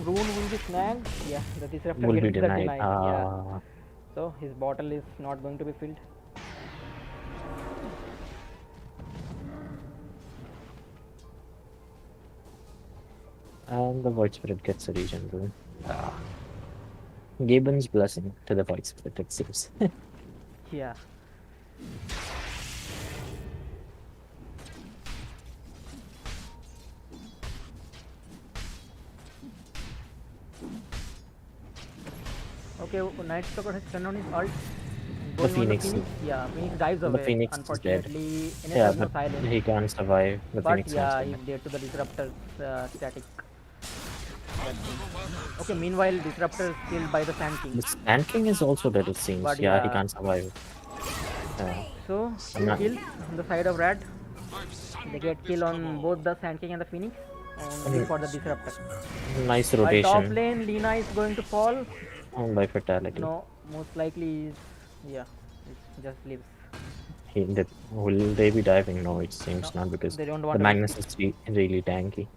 rune will be snagged. Yeah, the disruptor Will be gets the denied. denied. Yeah. So his bottle is not going to be filled. And the Void Spirit gets a regen rune. Gaben's blessing to the Void Spirit, it seems. Yeah. Okay, Night Stalker has turned on his ult. The Going on Phoenix. Yeah, Phoenix dives The away. Phoenix is dead. Unfortunately, Enes Yeah, has no but silence. he can't survive. The But Phoenix yeah, can't he's survive. dead to the disruptor's static. Okay, meanwhile, disruptor is killed by the Sand King. The Sand King is also dead, it seems. But Yeah, he yeah. can't survive. So, I'm not- kills on the side of Rad. They get kill on both the Sand King and the Phoenix. And for the disruptor. Nice By top rotation lane, Lina is going to fall. by fatality. No, most likely is, yeah, it just lives. Will they be diving? No, it seems No, not, because they don't the want to Magnus is really tanky.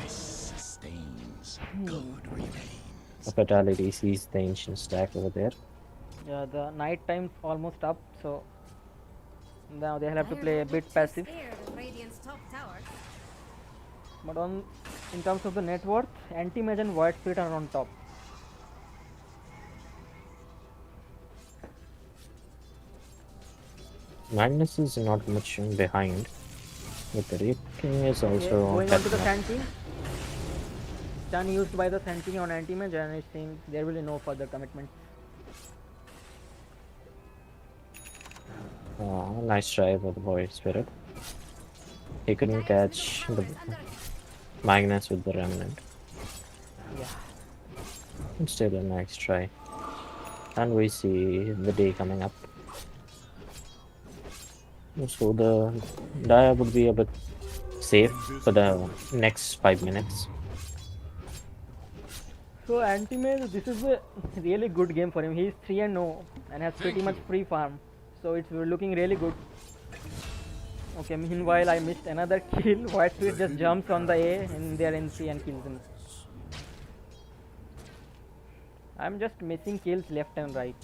Sustains. Good remains. A fatality sees the ancient stack over there. Yeah, the night time's almost up, so now they'll have to Dire play a will bit look to passive. spare the Radiant's top tower. But in terms of the net worth, Anti-Mage and Void Spirit are on top. Magnus is not much behind, but the Raid King is Okay, also going on to the catching up. Sand King. Stun used by the Sand King on Anti-Mage, and it seems there will be no further commitment. Nice try by the Void Spirit. He couldn't catch the Magnus with the Remnant. Yeah. It's still a nice try. And we see the day coming up. So the Dia would be a bit safe for the next 5 minutes. So Antimage, this is a really good game for him. He's 3-0 and has pretty much free farm. So it's looking really good. Okay, meanwhile I missed another kill. White Spirit just jumps on the A in their NC and kills him. I'm just missing kills left and right.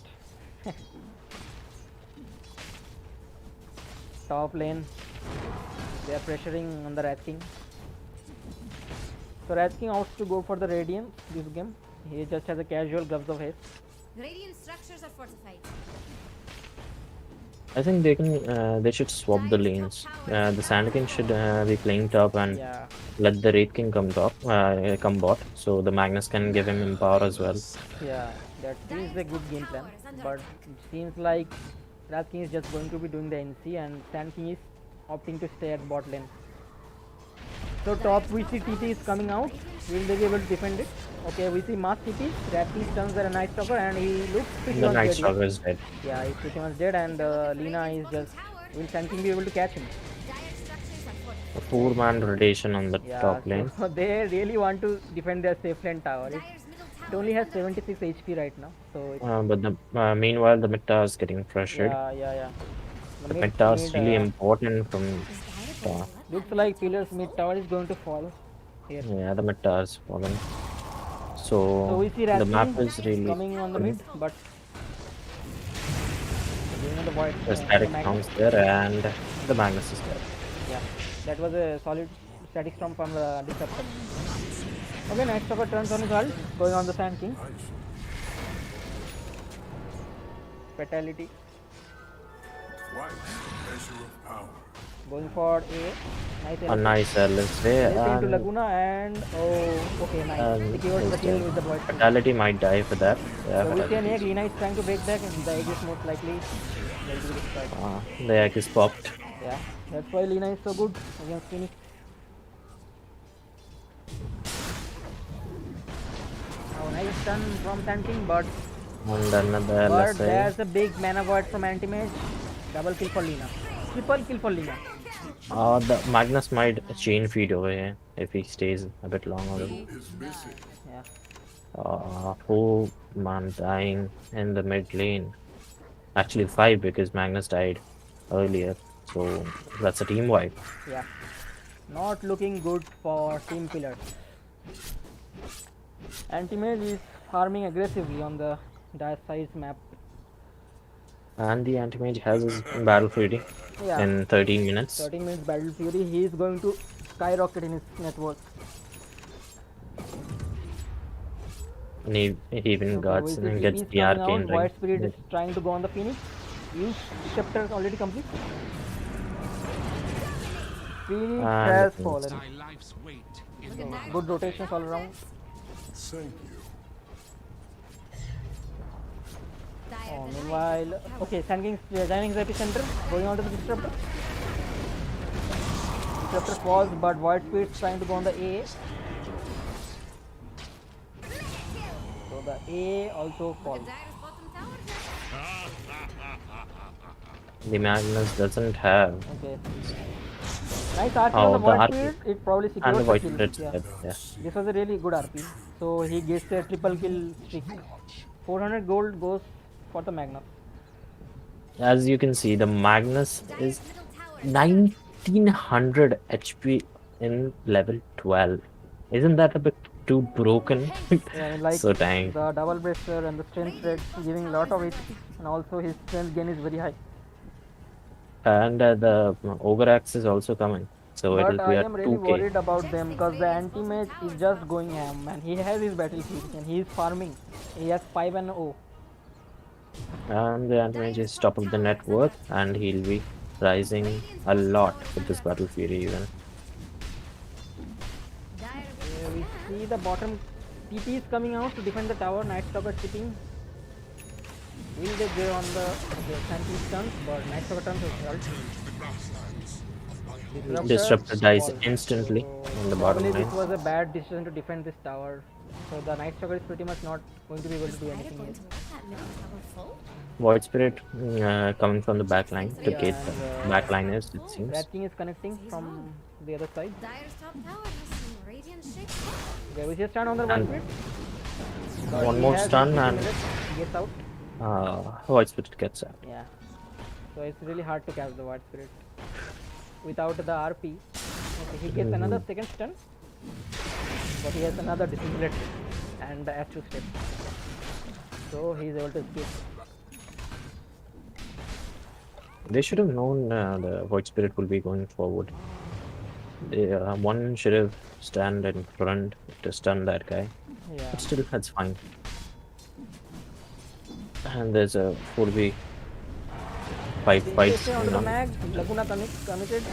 Top lane, they are pressuring on the Rat King. So Rat King outs to go for the Radiant this game. He just has a casual gloves of haste. Radiant structures are fortified. I think they should swap the lanes. The Sand King should be playing top and Yeah. let the Wraith King come come bot, so the Magnus can give him empower as well. Yeah, that is a good game plan. But it seems like Rat King is just going to be doing the NC and Sand King is opting to stay at bot lane. So top we see TP is coming out. Will they be able to defend it? Okay, we see mass TP. Rat King stuns the Night Stalker and he looks pretty The much Night dead. Stalker is dead. Yeah, he's pretty much dead and Lina is just... Will Sand King be able to catch him? A 4-man rotation on the Yeah, top lane. so they really want to defend their safe lane tower. It only has 76 HP right now. So it's, But meanwhile, the mid tower is getting pressured. yeah. The mid tower is really important from looks like Pillar's mid tower is going to fall here. Yeah, the mid tower is falling. So we see the map is really coming on the mid, but the void, the static counts there and the Magnus is there. Yeah, that was a solid static storm from the disruptor. Okay, Night Stalker turns on his ult, going on the Sand King. Fatality. Twice the measure of power. Going for A. Nice A nice LS into Laguna and okay, nice. Secures the kill with the void. Fatality might die for that. Yeah, so we see an egg. Lina is trying to break back and the egg is most likely going to be destroyed. The egg is popped. Yeah, that's why Lina is so good against Phoenix. Oh, nice stun from Sand King, but there's a big mana void from Anti-Mage. Double kill for Lina. Triple kill for Lina. The Magnus might chain feed over here if he stays a bit longer. Yeah. 4-man dying in the mid lane. Actually 5 because Magnus died earlier. So that's a team wipe. Yeah. Not looking good for Team Pillars. Anti-Mage is farming aggressively on the Dire Size map. And the Anti-Mage has his Battle Fury in 13 minutes. 13 minutes Battle Fury. He is going to skyrocket in his net worth. And he even gets the Arcane Ring. White Spirit is trying to go on the Phoenix. Use chapter already complete. Phoenix has fallen. Good rotations all around. Thank you. Meanwhile, okay, Sand King's joining the epicenter, going on to the disruptor. Disruptor falls, but Void Spirit's trying to go on the A. So the A also falls. The Magnus doesn't have. Okay. Nice RP on the Void Spirit. It probably secures the Void kill. Spirit's Yeah. dead. Yeah. This was a really good RP. So he gets a triple kill streak. 400 gold goes for the Magnus. As you can see, the Magnus is 1900 HP in level 12. Isn't that a bit too broken? Yeah, like so dang. the double bracer and the strength rate giving a lot of HP, and also his strength gain is very high. And the Ogre Axe is also coming. So But it'll be I at am really 2k. worried about them because the anti-mage is just going ham, and he has his battle fields and he is farming. He has 5 and 0. And the Anti-Mage is top of the net worth, and he'll be rising a lot with this Battle Fury even. We see the bottom TP is coming out to defend the tower. Night Stalker tipping. Will they go on the Sand stuns? But Night Stalker turns his ult. Disruptor dies instantly on the bottom Probably lane. this was a bad decision to defend this tower So the Night Stalker is pretty much not going to be able to do Spider anything going here. to let that middle tower fall? Void Spirit coming from the back line to Yeah, gate and, back liners, it seems. Rat King is connecting from the other side. Dire's top tower has some radiant shapes. Okay, we just stand on the And Void Spirit. But one he more has stun 15 and minutes, he gets out. Void Spirit gets out. Yeah. So it's really hard to catch the Void Spirit without the RP. Okay, he gets another second stun, but he has another disintegrate and the H2 step. So he is able to escape. They should have known the Void Spirit will be going forward. They, one should have stand in front to stun that guy. Yeah. But still, that's fine. And there's a 4v5 They fight stay onto the going on. mag. Laguna committed.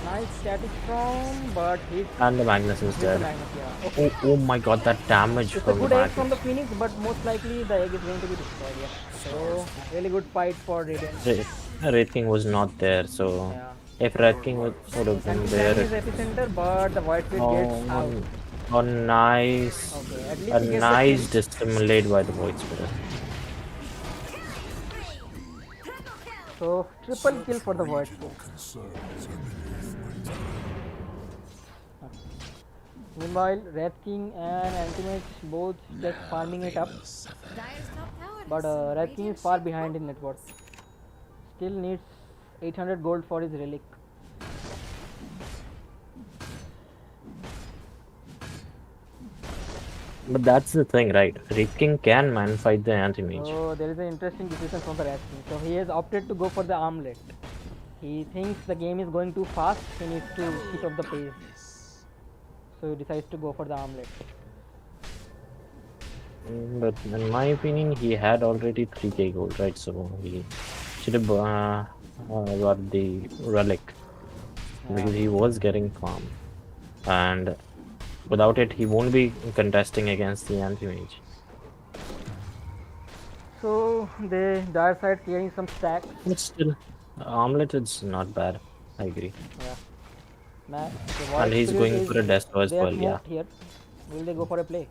Nice static storm, but hit. And the Magnus is hit the dead. Magnus, yeah. Okay. Oh my god, that damage It's a from the good egg from the Magnus. Phoenix, but most likely the egg is going to be destroyed. Yeah. So really good fight for Radiant. Red King was not there, so Yeah. if Red King would have been there. His epicenter, but the Void Spirit gets out. Oh, nice. Okay, at least A he gets the nice kill. dissimulate by the Void Spirit. So triple kill for the Void Spirit. Meanwhile, Red King and Anti-Mage both just farming it up. Dire's top tower But has some Red King radiant is far shapes. behind in net worth. Still needs 800 gold for his relic. But that's the thing, right? Red King can man fight the anti-mage. So there is an interesting decision from the Red King. So he has opted to go for the armlet. He thinks the game is going too fast. He needs to keep up the pace. So he decides to go for the armlet. But in my opinion, he had already 3k gold, right? So he should have got the relic because he was getting farm, and without it, he won't be contesting against the anti-mage. So the dire side clearing some stacks. But still, Omelette is not bad. I agree. Yeah. Okay, And Void he's Spirit going is for a Desto as there well, yeah. smoked Here. Will they go for a play?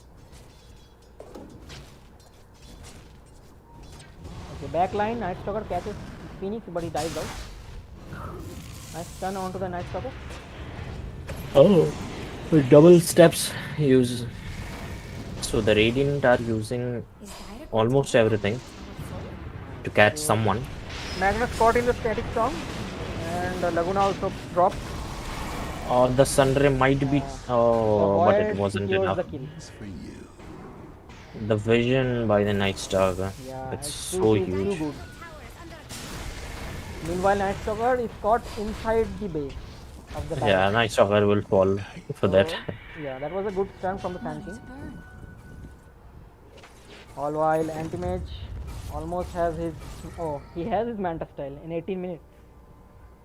Okay, back line, Night Stalker catches Phoenix, but he dies out. Nice stun onto the Night Stalker. Oh, with double steps use. So the Radiant are using almost everything to catch someone. Magnus caught in the static storm, and Laguna also dropped. The Sunray might be. Oh, but it Void wasn't secures enough. the kill. The vision by the Night Stalker. Yeah, It's it's so too huge. good. Meanwhile, Night Stalker is caught inside the base of the tower. Yeah, Night Stalker will fall for that. Yeah, that was a good stun from the Sand King. All while Anti-Mage almost has his... Oh, he has his Manta style in 18 minutes.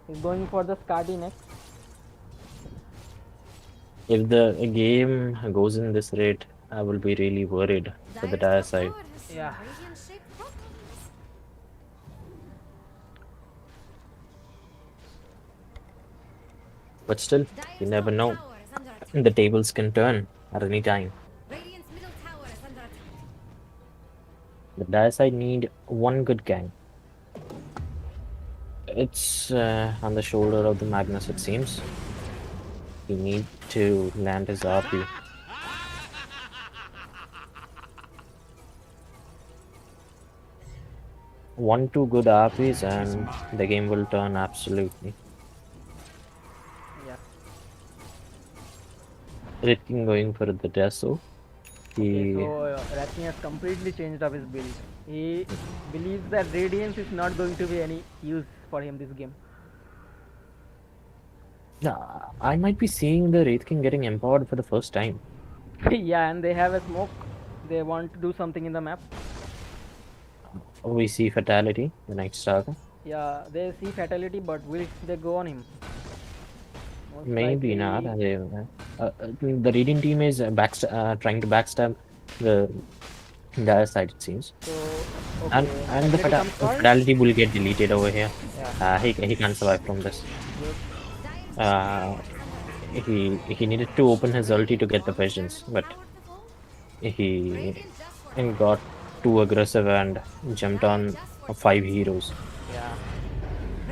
He's going for the Skadi next. If the game goes in this rate, I will be really worried for the dire side. Yeah. But still, you never know. The tables can turn at any time. Radiant's middle tower is under attack. The dire side need one good gang. It's on the shoulder of the Magnus, it seems. He need to land his RP. One, two good RPs and the game will turn absolutely. Yeah. Red King going for the Deso. He So Rat King has completely changed up his build. He believes that Radiance is not going to be any use for him this game. I might be seeing the Wraith King getting empowered for the first time. Yeah, and they have a smoke. They want to do something in the map. We see Fatality, the Night Stalker. Yeah, they see Fatality, but will they go on him? Most Maybe not. likely- The Radiant team is trying to backstab the dire side, it seems. So, And okay. the Fatality comes first. Fatality will get deleted over here. Yeah. He can't survive from this. he needed to open his ulti to get the visions, but he got too aggressive and jumped on 5 heroes. Yeah.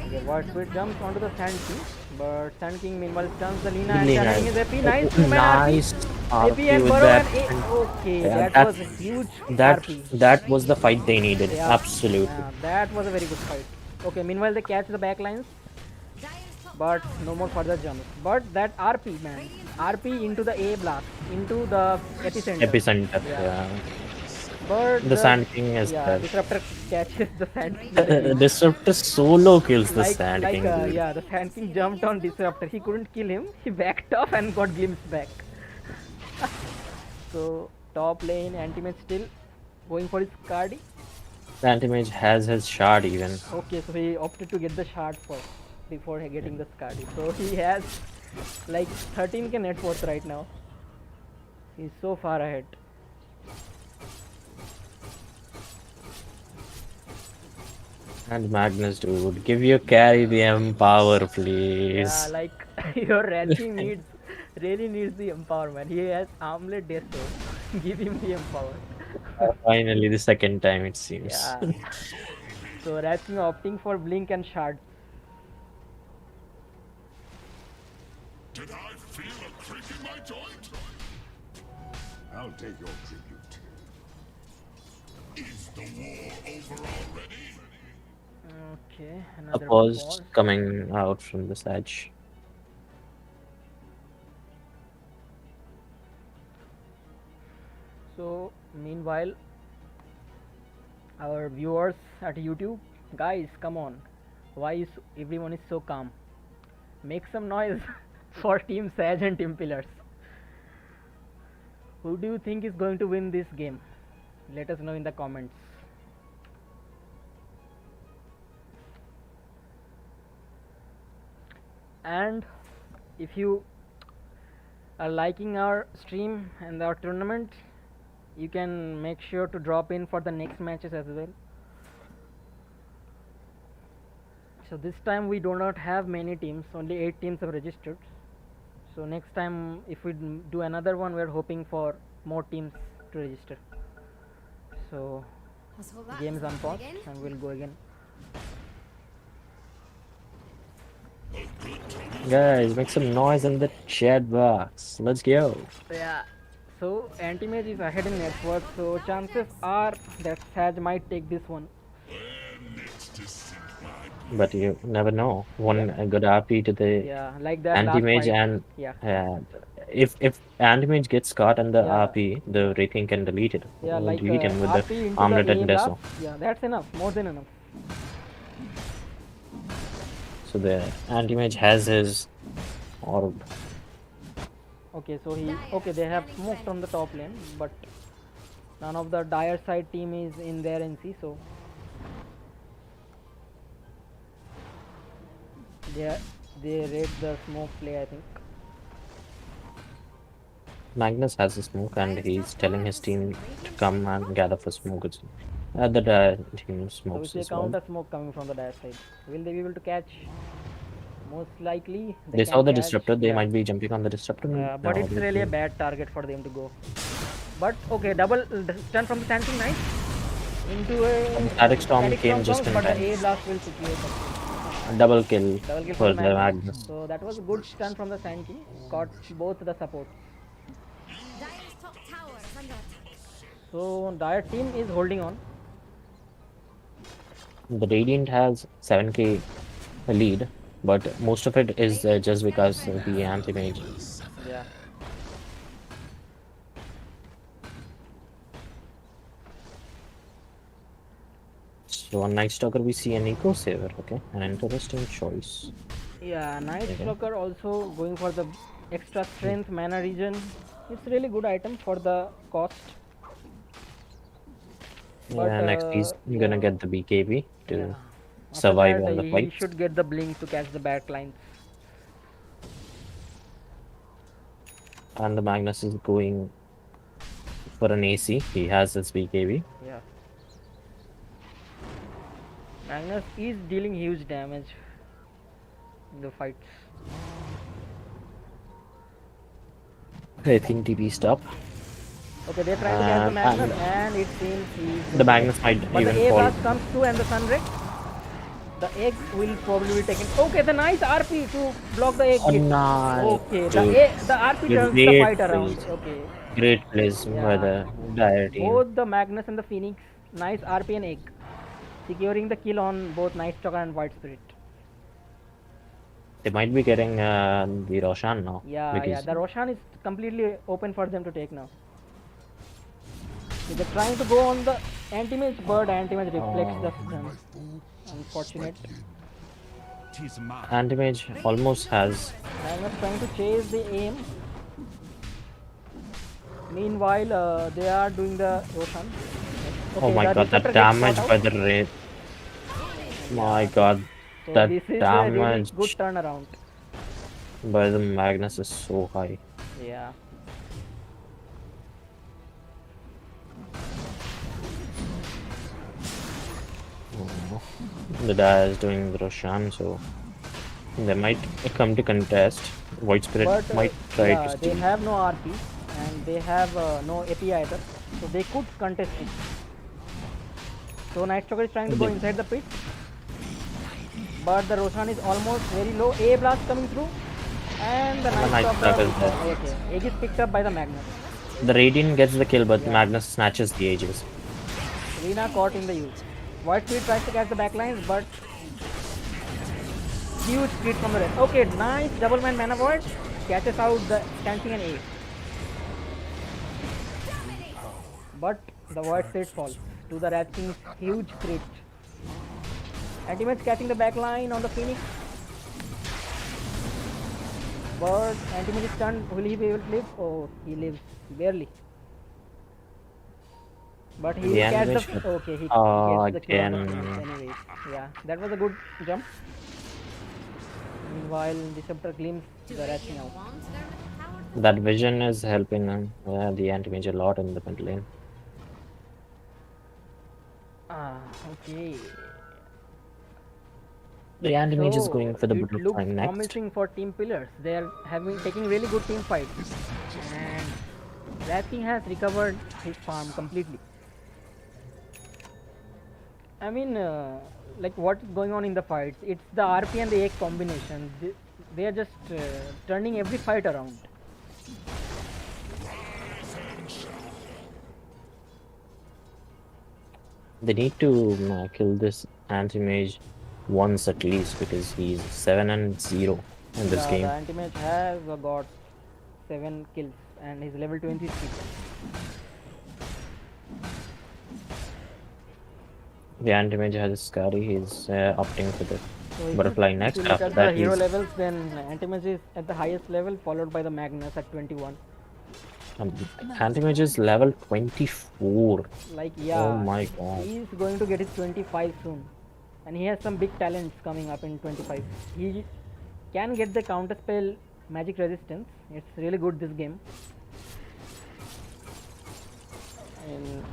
Okay, Void Speed jumps onto the Sand King, but Sand King meanwhile stuns the Lina and Really channeling nice. his AP. Nice Oh, human RP. nice AP RP and with Burrow that. and A. Okay, Yeah, that that was a huge that RP. that was the fight they needed. Yeah, Absolutely. that was a very good fight. Okay, meanwhile they catch the backlines, but no more further jumps. But that RP, man, RP into the A blast, into the epicenter. Epicenter. Yeah. Yeah. But The Sand King is there. Disruptor catches the Sand King. Disruptor solo kills the Sand King, dude. Yeah, the Sand King jumped on Disruptor. He couldn't kill him. He backed off and got glimpsed back. So top lane, Anti-Mage still going for his Cardi. The Anti-Mage has his shard even. Okay, so he opted to get the shard first before getting the Scardy. So he has like 13k net worth right now. He's so far ahead. And Magnus, dude, give your carry the empower, please. Yeah, like your Ratchy really needs the empowerment. He has armlet deso. Give him the empower. Finally, the second time it seems. Yeah. So Ratchy opting for blink and shard. Did I feel a creak in my joint? I'll take your tribute. Is the war over already? Okay, A another pause coming out from the Sadge. So meanwhile, our viewers at YouTube, guys, come on, why is everyone is so calm? Make some noise for Team Sage and Team Pillars. Who do you think is going to win this game? Let us know in the comments. And if you are liking our stream and our tournament, you can make sure to drop in for the next matches as well. So this time we do not have many teams, only 8 teams have registered. So next time if we do another one, we are hoping for more teams to register. So game is on pause and we'll go again. Guys, make some noise in the chat box. Let's go. Yeah. So Anti-Mage is ahead in net worth, so chances are that Sadge might take this one. But you never know. One good RP to the Like that Anti-Mage last and fight. if Anti-Mage gets caught on the Yeah. RP, the Wraith King can delete it. Delete him with RP the into armlet the and A Deso. blast. Yeah, that's enough, more than enough. So the Anti-Mage has his orb. Okay, so they have smoked on the top lane, but none of the Dire side team is in their NC, so they rate the smoke play, I think. Magnus has a smoke and he's telling his team to come and gather for smoke. The Dire team So smokes we as see well. counter smoke coming from the Dire side. Will they be able to catch? Most likely They saw can the catch, disruptor, they yeah. might be jumping on the disruptor. Yeah, but it's really a bad target for them to go. But okay, double stun from the Sand King, nice. Into a Static Storm came just in but time. the A blast will secure something. Double kill For for the the Magnus. Magnus. So that was a good stun from the Sand King. Caught both the supports. Dire's top tower is under attack. So Dire team is holding on. The Radiant has 7k lead, but most of it is just because of the Anti-Mage. Yeah. So on Night Stalker we see an Eco Saver, okay? An interesting choice. Yeah, Night Okay. Stalker also going for the extra strength mana regen. It's really good item for the cost. But, Yeah, next he's gonna get the BKB to After survive that, on the he fight. should get the blink to catch the back lines. And the Magnus is going for an AC. He has his BKB. Yeah. Magnus is dealing huge damage in the fights. I think TP stop. Okay, they're trying to catch the Magnus, And and it seems he's... the Magnus might But even the A fall. blast comes through and the Sunray. The egg will probably be taken. Okay, the nice RP to block the egg Oh, hit. nice. Okay, Dude. the RP turns the Great fight around. plays. Okay, Great plays by yeah. the dire team. Both the Magnus and the Phoenix, nice RP and egg, securing the kill on both Night Stalker and White Spirit. They might be getting the Roshan now. Yeah, yeah. The Roshan is completely open for them to take now. So they're trying to go on the anti-mage, but anti-mage reflects the stun. Unfortunate. Anti-mage almost has. Magnus trying to chase the aim. Meanwhile, they are doing the Roshan. Okay, Oh my god, Receptor that gets damage caught by out. the Wraith. My god, So that this is a damage really good turnaround. by the Magnus is so high. Yeah. Oh, the Dire is doing the Roshan, so they might come to contest. White Spirit But might try yeah, to they steal. have no RP and they have no AP either, so they could contest it. So Night Stalker is trying to go inside the pit, but the Roshan is almost very low. A blast coming through, and the Night Stalker. is there. Okay, Egg is picked up by the Magnus. The Radiant gets the kill, but Magnus snatches the Aegis. Rina caught in the use. White Spirit tries to catch the backlines, but huge speed from the rest. Okay, nice double man mana void catches out the Scanting and A. But the Void Spirit falls to the Rat King's huge crit. Anti-Mage catching the backline on the Phoenix. But Anti-Mage is stunned. Will he be able to live? Oh, he lives barely. But he will catch the... Okay, he gets the kill on the again. Phoenix anyways. Yeah, that was a good jump. Meanwhile, Disruptor glimpsed the Rat King out. That vision is helping them, the anti-mage a lot in the mid lane. Okay. The anti-mage is So, going for the it blue looks prime next. promising for Team Pillars. They are taking really good team fights, and Rat King has recovered his farm completely. I mean, like what's going on in the fights? It's the RP and the egg combination. They are just turning every fight around. They need to kill this anti-mage once at least, because he's 7-0 in this game. The anti-mage has got 7 kills and he's level 23. The anti-mage has a scary, he's opting for the So butterfly next. If you look After at that, the hero he's levels, then anti-mage is at the highest level, followed by the Magnus at 21. anti-mage is level 24. Like, yeah, Oh my god. he's going to get his 25 soon, and he has some big talents coming up in 25. He can get the counter spell magic resistance. It's really good this game. And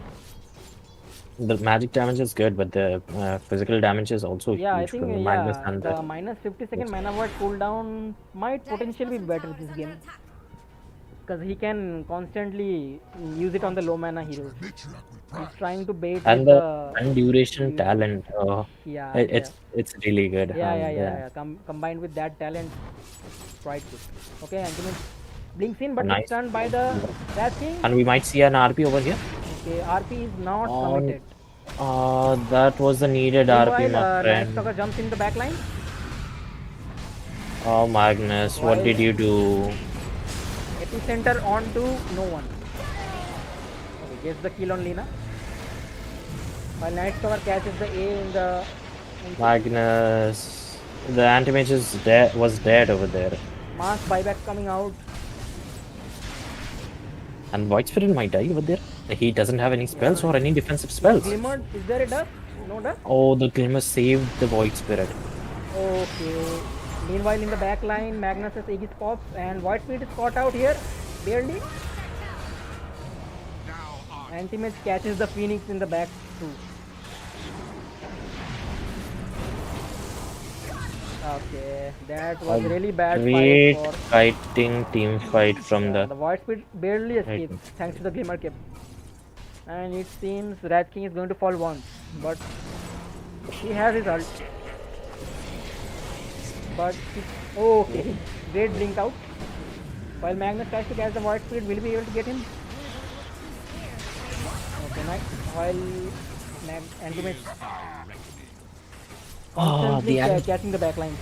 The magic damage is good, but the physical damage is also yeah, I huge think from the Magnus and the minus 50-second mana void cooldown might potentially be better this game, because he can constantly use it on the low mana heroes. He's trying to bait and with the duration talent. Yeah, it's really good. Yeah. Combined with that talent, quite good. Okay, Anti-Mage blinks in, but Nice. it's stunned by the Rat King. And we might see an RP over here. Okay, RP is not committed. That was the needed RP, Meanwhile, my Night friend. Stalker jumps in the backline. Oh Magnus, what did you do? Epicenter onto no one. Okay, gets the kill on Lina. While Night Stalker catches the A in the... Magnus, the anti-mage is was dead over there. Mass buyback coming out. And White Spirit might die over there. He doesn't have any spells or any defensive spells. Glimmer, is there a dust? No dust? Oh, the Glimmer saved the Void Spirit. Okay. Meanwhile, in the back line, Magnus's Aegis pops and White Spirit is caught out here. Barely. Anti-Mage catches the Phoenix in the back too. Okay, that was really bad fight Great for. fighting team fight from The the Void Speed barely right. escapes thanks to the Glimmer Cape. And it seems Rat King is going to fall once, but he has his ult. But okay, great blink out. While Magnus tries to catch the Void Speed, will he be able to get him? Okay, nice. While Antimate constantly catching the backline.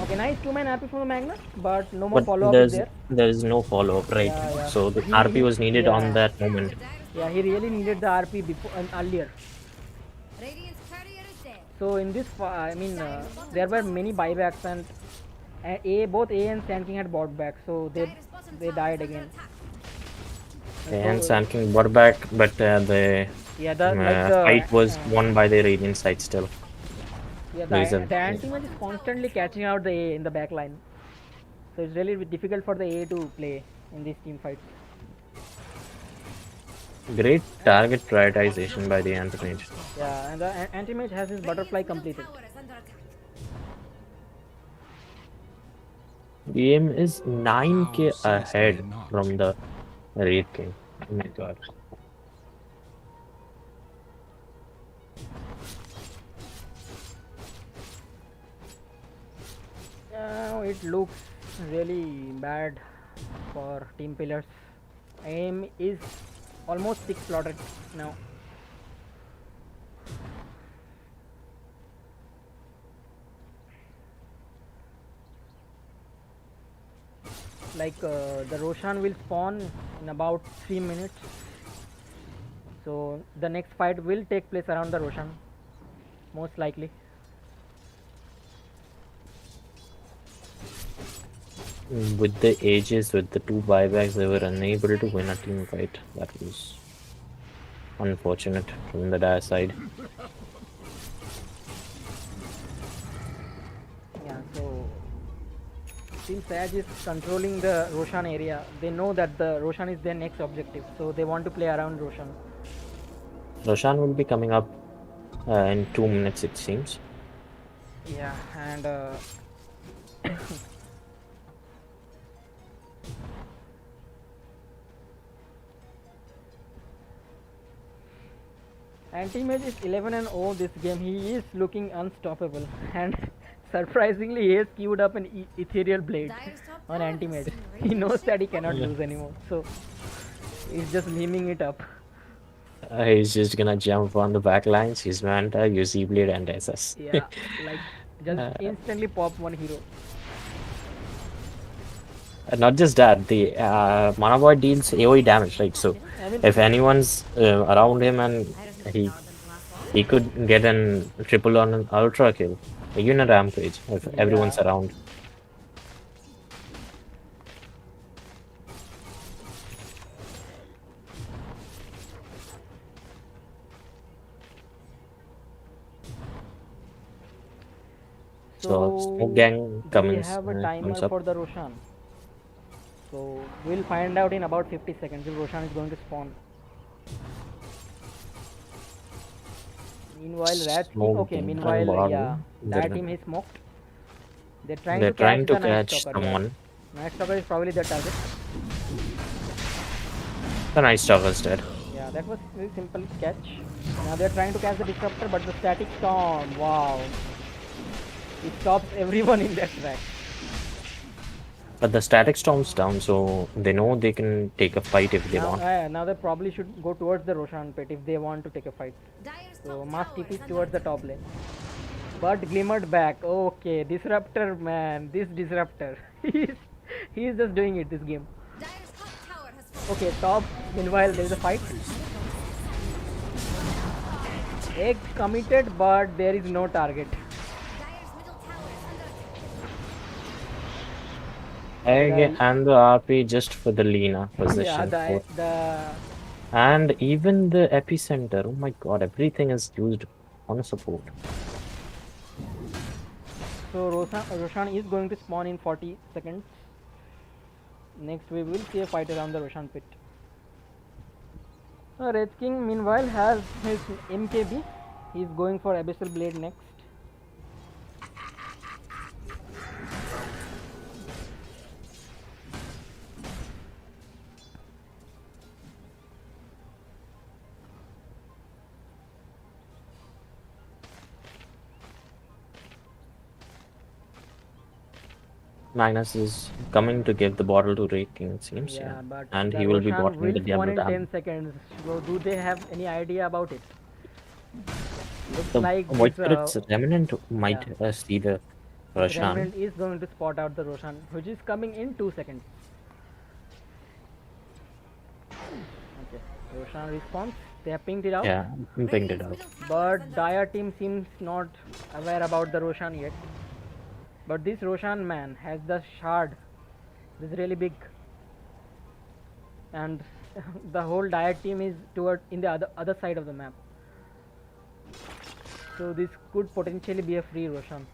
Okay, nice 2-man RP from the Magnus, but no more But follow-up is there. there's no follow-up, right? Yeah. So the RP was needed on that moment. Yeah, he really needed the RP before earlier. Radiant's courier is dead. So in this, there were many buybacks and both A and Sand King had bought back, so they died again. And Sand King brought back, but the fight was won by the Radiant side still. Yeah, the anti-mage is constantly catching out the A in the back line. So it's really difficult for the A to play in these team fights. Great target prioritization by the anti-mage. Yeah, and the anti-mage has his butterfly completed. Game is 9k ahead from the Raid King. Oh my god. It looks really bad for team pillars. Aim is almost 6 slotted now. Like the Roshan will spawn in about 3 minutes. So the next fight will take place around the Roshan, most likely. With the ages, with the 2 buybacks, they were unable to win a team fight. That was unfortunate from the Dire side. Yeah, so Team Sadge is controlling the Roshan area. They know that the Roshan is their next objective, so they want to play around Roshan. Roshan will be coming up in 2 minutes, it seems. Yeah, and Anti-Mage is 11-0 this game. He is looking unstoppable, and surprisingly, he has queued up an Ethereal Blade on Anti-Mage. He knows that he cannot lose anymore, so he's just memeing it up. He's just gonna jump on the back lines, use Manta, use E-Blade and SS. Yeah, like just instantly pop one hero. Not just that, the Mana Void deals AoE damage, right? So if anyone's around him and he could get an triple on an ultra kill, even a rampage if everyone's around. So Smoke Gang we have a timer for the Roshan. So we'll find out in about 50 seconds if Roshan is going to spawn. Meanwhile, Rat Team, okay, meanwhile, yeah, that team is smoked. They're trying to catch someone. Night Stalker is probably their target. The Night Stalker is dead. Yeah, that was very simple catch. Now they're trying to catch the Disruptor, but the Static Storm, wow. It stops everyone in that track. But the Static Storm's down, so they know they can take a fight if they want. Now they probably should go towards the Roshan pit if they want to take a fight. So mass TP towards the top lane. But glimmered back. Okay, Disruptor, man, this Disruptor. He's just doing it this game. Okay, top. Meanwhile, there is a fight. Egg committed, but there is no target. Egg and the RP just for the Lina position. Yeah, and even the epicenter. Oh my god, everything is used on support. So Roshan is going to spawn in 40 seconds. Next we will see a fight around the Roshan pit. Red King meanwhile has his MKB. He is going for Abyssal Blade next. Magnus is coming to give the bottle to Wraith King, it seems. Yeah, but And the he will be Roshan bottling the will spawn Diablo in Dam. 10 seconds. So do they have any idea about it? Looks The like White this, Spirit's remnant might yeah, see the this Roshan. remnant is going to spot out the Roshan, which is coming in 2 seconds. Okay, Roshan response. They have pinged it out. Yeah, pinged it out. But Dire team seems not aware about the Roshan yet. But this Roshan man has the shard. This is really big. And the whole Dire team is toward in the other side of the map. So this could potentially be a free Roshan.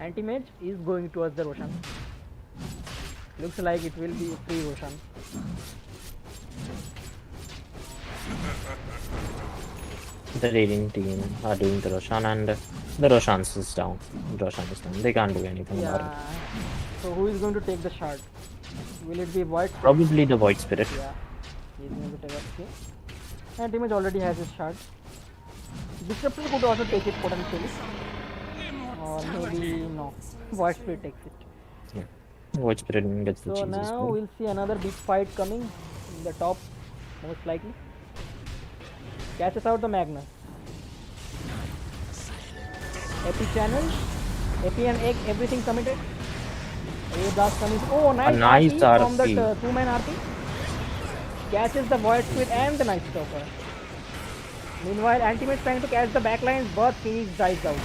Anti-mage is going towards the Roshan. Looks like it will be a free Roshan. The raiding team are doing the Roshan and the Roshan is down. Roshan is down. They can't do anything about it. So who is going to take the shard? Will it be Void? Probably the Void Spirit. Yeah. He's going to take it. Anti-mage already has his shard. Disruptor could also take it potentially. Or maybe no. Void Spirit takes it. Yeah. Void Spirit gets the So cheese as now well. we'll see another big fight coming in the top, most likely. Catches out the Magnus. AP channel, AP and egg, everything committed. A blast coming. Oh, nice, nice RP from RP. that 2-man RP. Catches the Void Spirit and the Night Stalker. Meanwhile, Anti-Mage trying to catch the backline, but Phoenix dies out.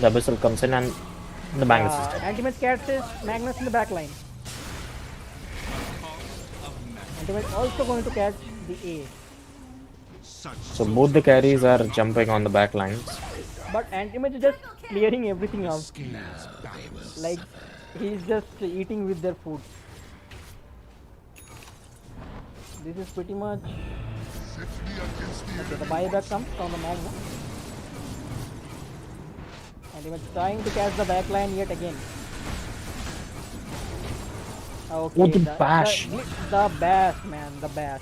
The Abyssal comes in and the Magnus is dead. Anti-Mage catches Magnus in the backline. Anti-Mage also going to catch the A. So both the carries are jumping on the back lines. But Anti-Mage is just clearing everything out. Like, he's just eating with their food. This is pretty much... Okay, the buyback comes from the Magnus. Anti-Mage trying to catch the backline yet again. Okay, Oh, the bash. The bash, man, the bash.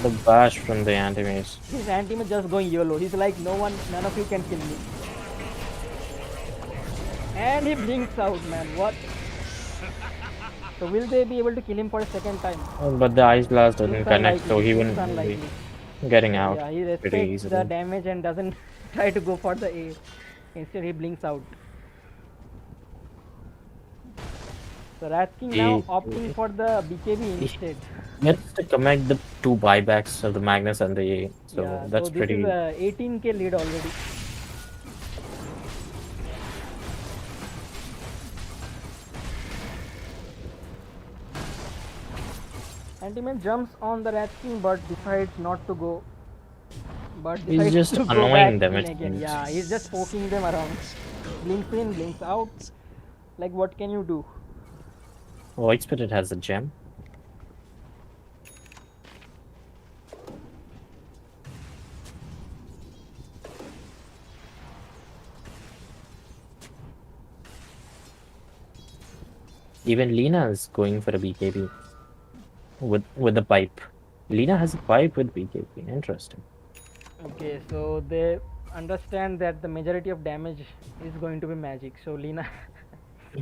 The bash from the Anti-Mage. His Anti-Mage just going YOLO. He's like, none of you can kill me. And he blinks out, man. What? So will they be able to kill him for a second time? But the Ice Blast doesn't It's connect, so unlikely, he it's wouldn't unlikely. be getting out Yeah, he pretty respects easily. the damage and doesn't try to go for the A. Instead, he blinks out. So Rat King now opting for the BKB instead. Gets to connect the two buybacks of the Magnus and the A. So Yeah, that's so this pretty. is a 18k lead already. Anti-Man jumps on the Rat King but decides not to go. But He's decides just to go annoying back them, in it again. seems. Yeah, he's just poking them around. Blinks in, blinks out. Like, what can you do? White Spirit has a gem. Even Lena is going for a BKB with the pipe. Lena has a pipe with BKB. Interesting. Okay, so they understand that the majority of damage is going to be magic. So Lena,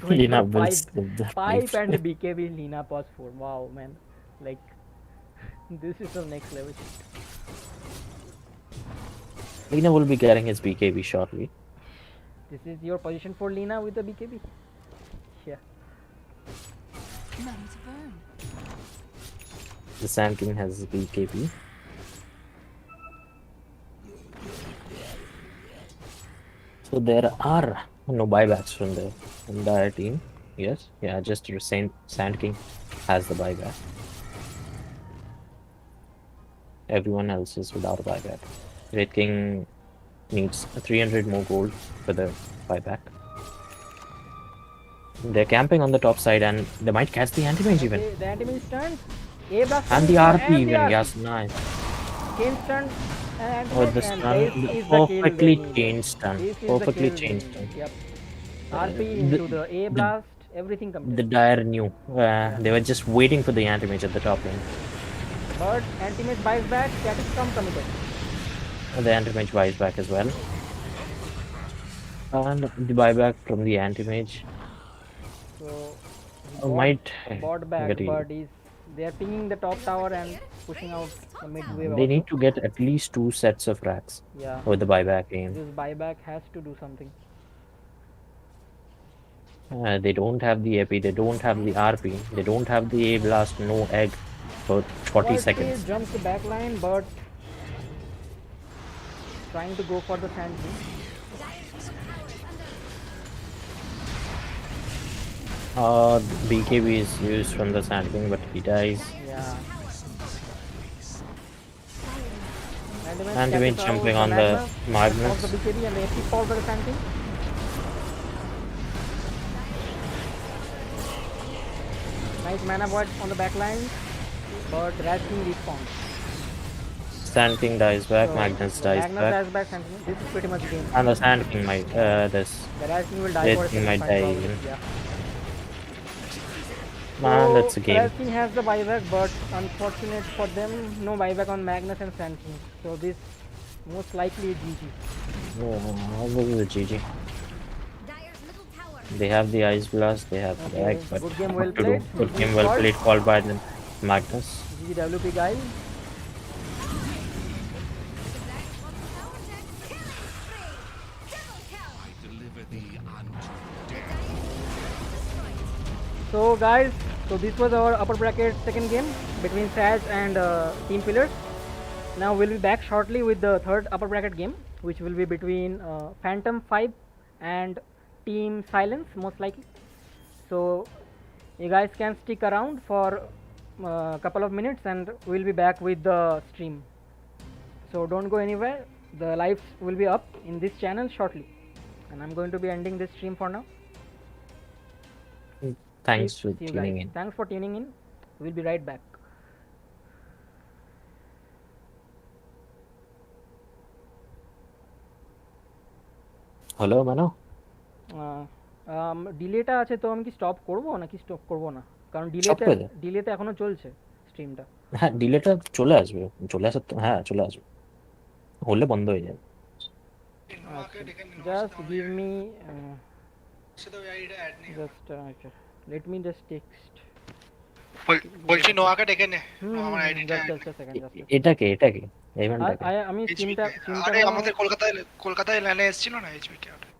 Lena for will pipe, skip the pipe and BKB. Lena pause 4. Wow, man, like this is the next level. Lena will be getting his BKB shortly. This is your position for Lena with the BKB. Yeah. Ready to burn. The Sand King has his BKB. So there are no buybacks from the entire team. Yes, yeah, just your Sand King has the buyback. Everyone else is without a buyback. Red King needs 300 more gold for the buyback. They're camping on the top side and they might catch the anti-mage even. Okay, the anti-mage turns. A blast And the comes RP and even, the RP. yes, nice. Chain stun and Oh, the and stun, this the is the kill perfectly they need. changed stun. This is Perfectly the kill they changed need. stun. Yep. RP into the A blast, everything comes. The Dire knew. They were just waiting for the anti-mage at the top lane. But anti-mage buys back, status come committed. And the anti-mage buys back as well. And the buyback from the anti-mage So might bot back, get but they are pinging the top tower and pushing out the mid wave They also. need to get at least 2 sets of racks Yeah, with the buyback aim. this buyback has to do something. They don't have the AP, they don't have the RP, they don't have the A blast, no egg for 40 Void seconds. Phase jumps the back line, but trying to go for the sand king. BKB is used from the Sand King, but he dies. Yeah. Anti-mage jumping on the Magnus. The BKB and the AP fall for the sand king. Nice mana void on the back line, but Rat King respawns. Sand King dies back, So, Magnus the dies Magnus back. dies back, Sand King. This is pretty much game. And the Sand King might, The Rat King will die Red for a King second might fight die probably. even. Yeah. Man, that's a game. Rat King has the buyback, but unfortunate for them, no buyback on Magnus and Sand King. So this most likely is GG. Oh, this is a GG. They have the Ice Blast, they have the egg, but good game what well to do? played. Good game well played, called by the Magnus. GGWP guys. So guys, so this was our upper bracket second game between Sadge and Team Pillars. Now we'll be back shortly with the third upper bracket game, which will be between Phantom 5 and Team Silence most likely. So you guys can stick around for a couple of minutes and we'll be back with the stream. So don't go anywhere, the lives will be up in this channel shortly, and I'm going to be ending this stream for now. Thanks for See you tuning guys. in. Thanks for tuning in. We'll be right back. Hello, Mano? ডিলেটা আছে তো আমি কি stop করব নাকি stop করব না, কারণ ডিলেতে এখনো চলছে স্ট্রিমটা। হ্যাঁ, ডিলেটা চলে আসবে, চলে আসার তো, হ্যাঁ চলে আসবে, হলে বন্ধ হয়ে যাবে। Just give me just let me just text বলছি নোয়াকে ডেকে নে আমার আইডিটা। এটাকে ইভেন্টটাকে আমি স্ট্রিমটা আরে আমাদের কলকাতায় ল্যানে এসেছিল না এইচবি কে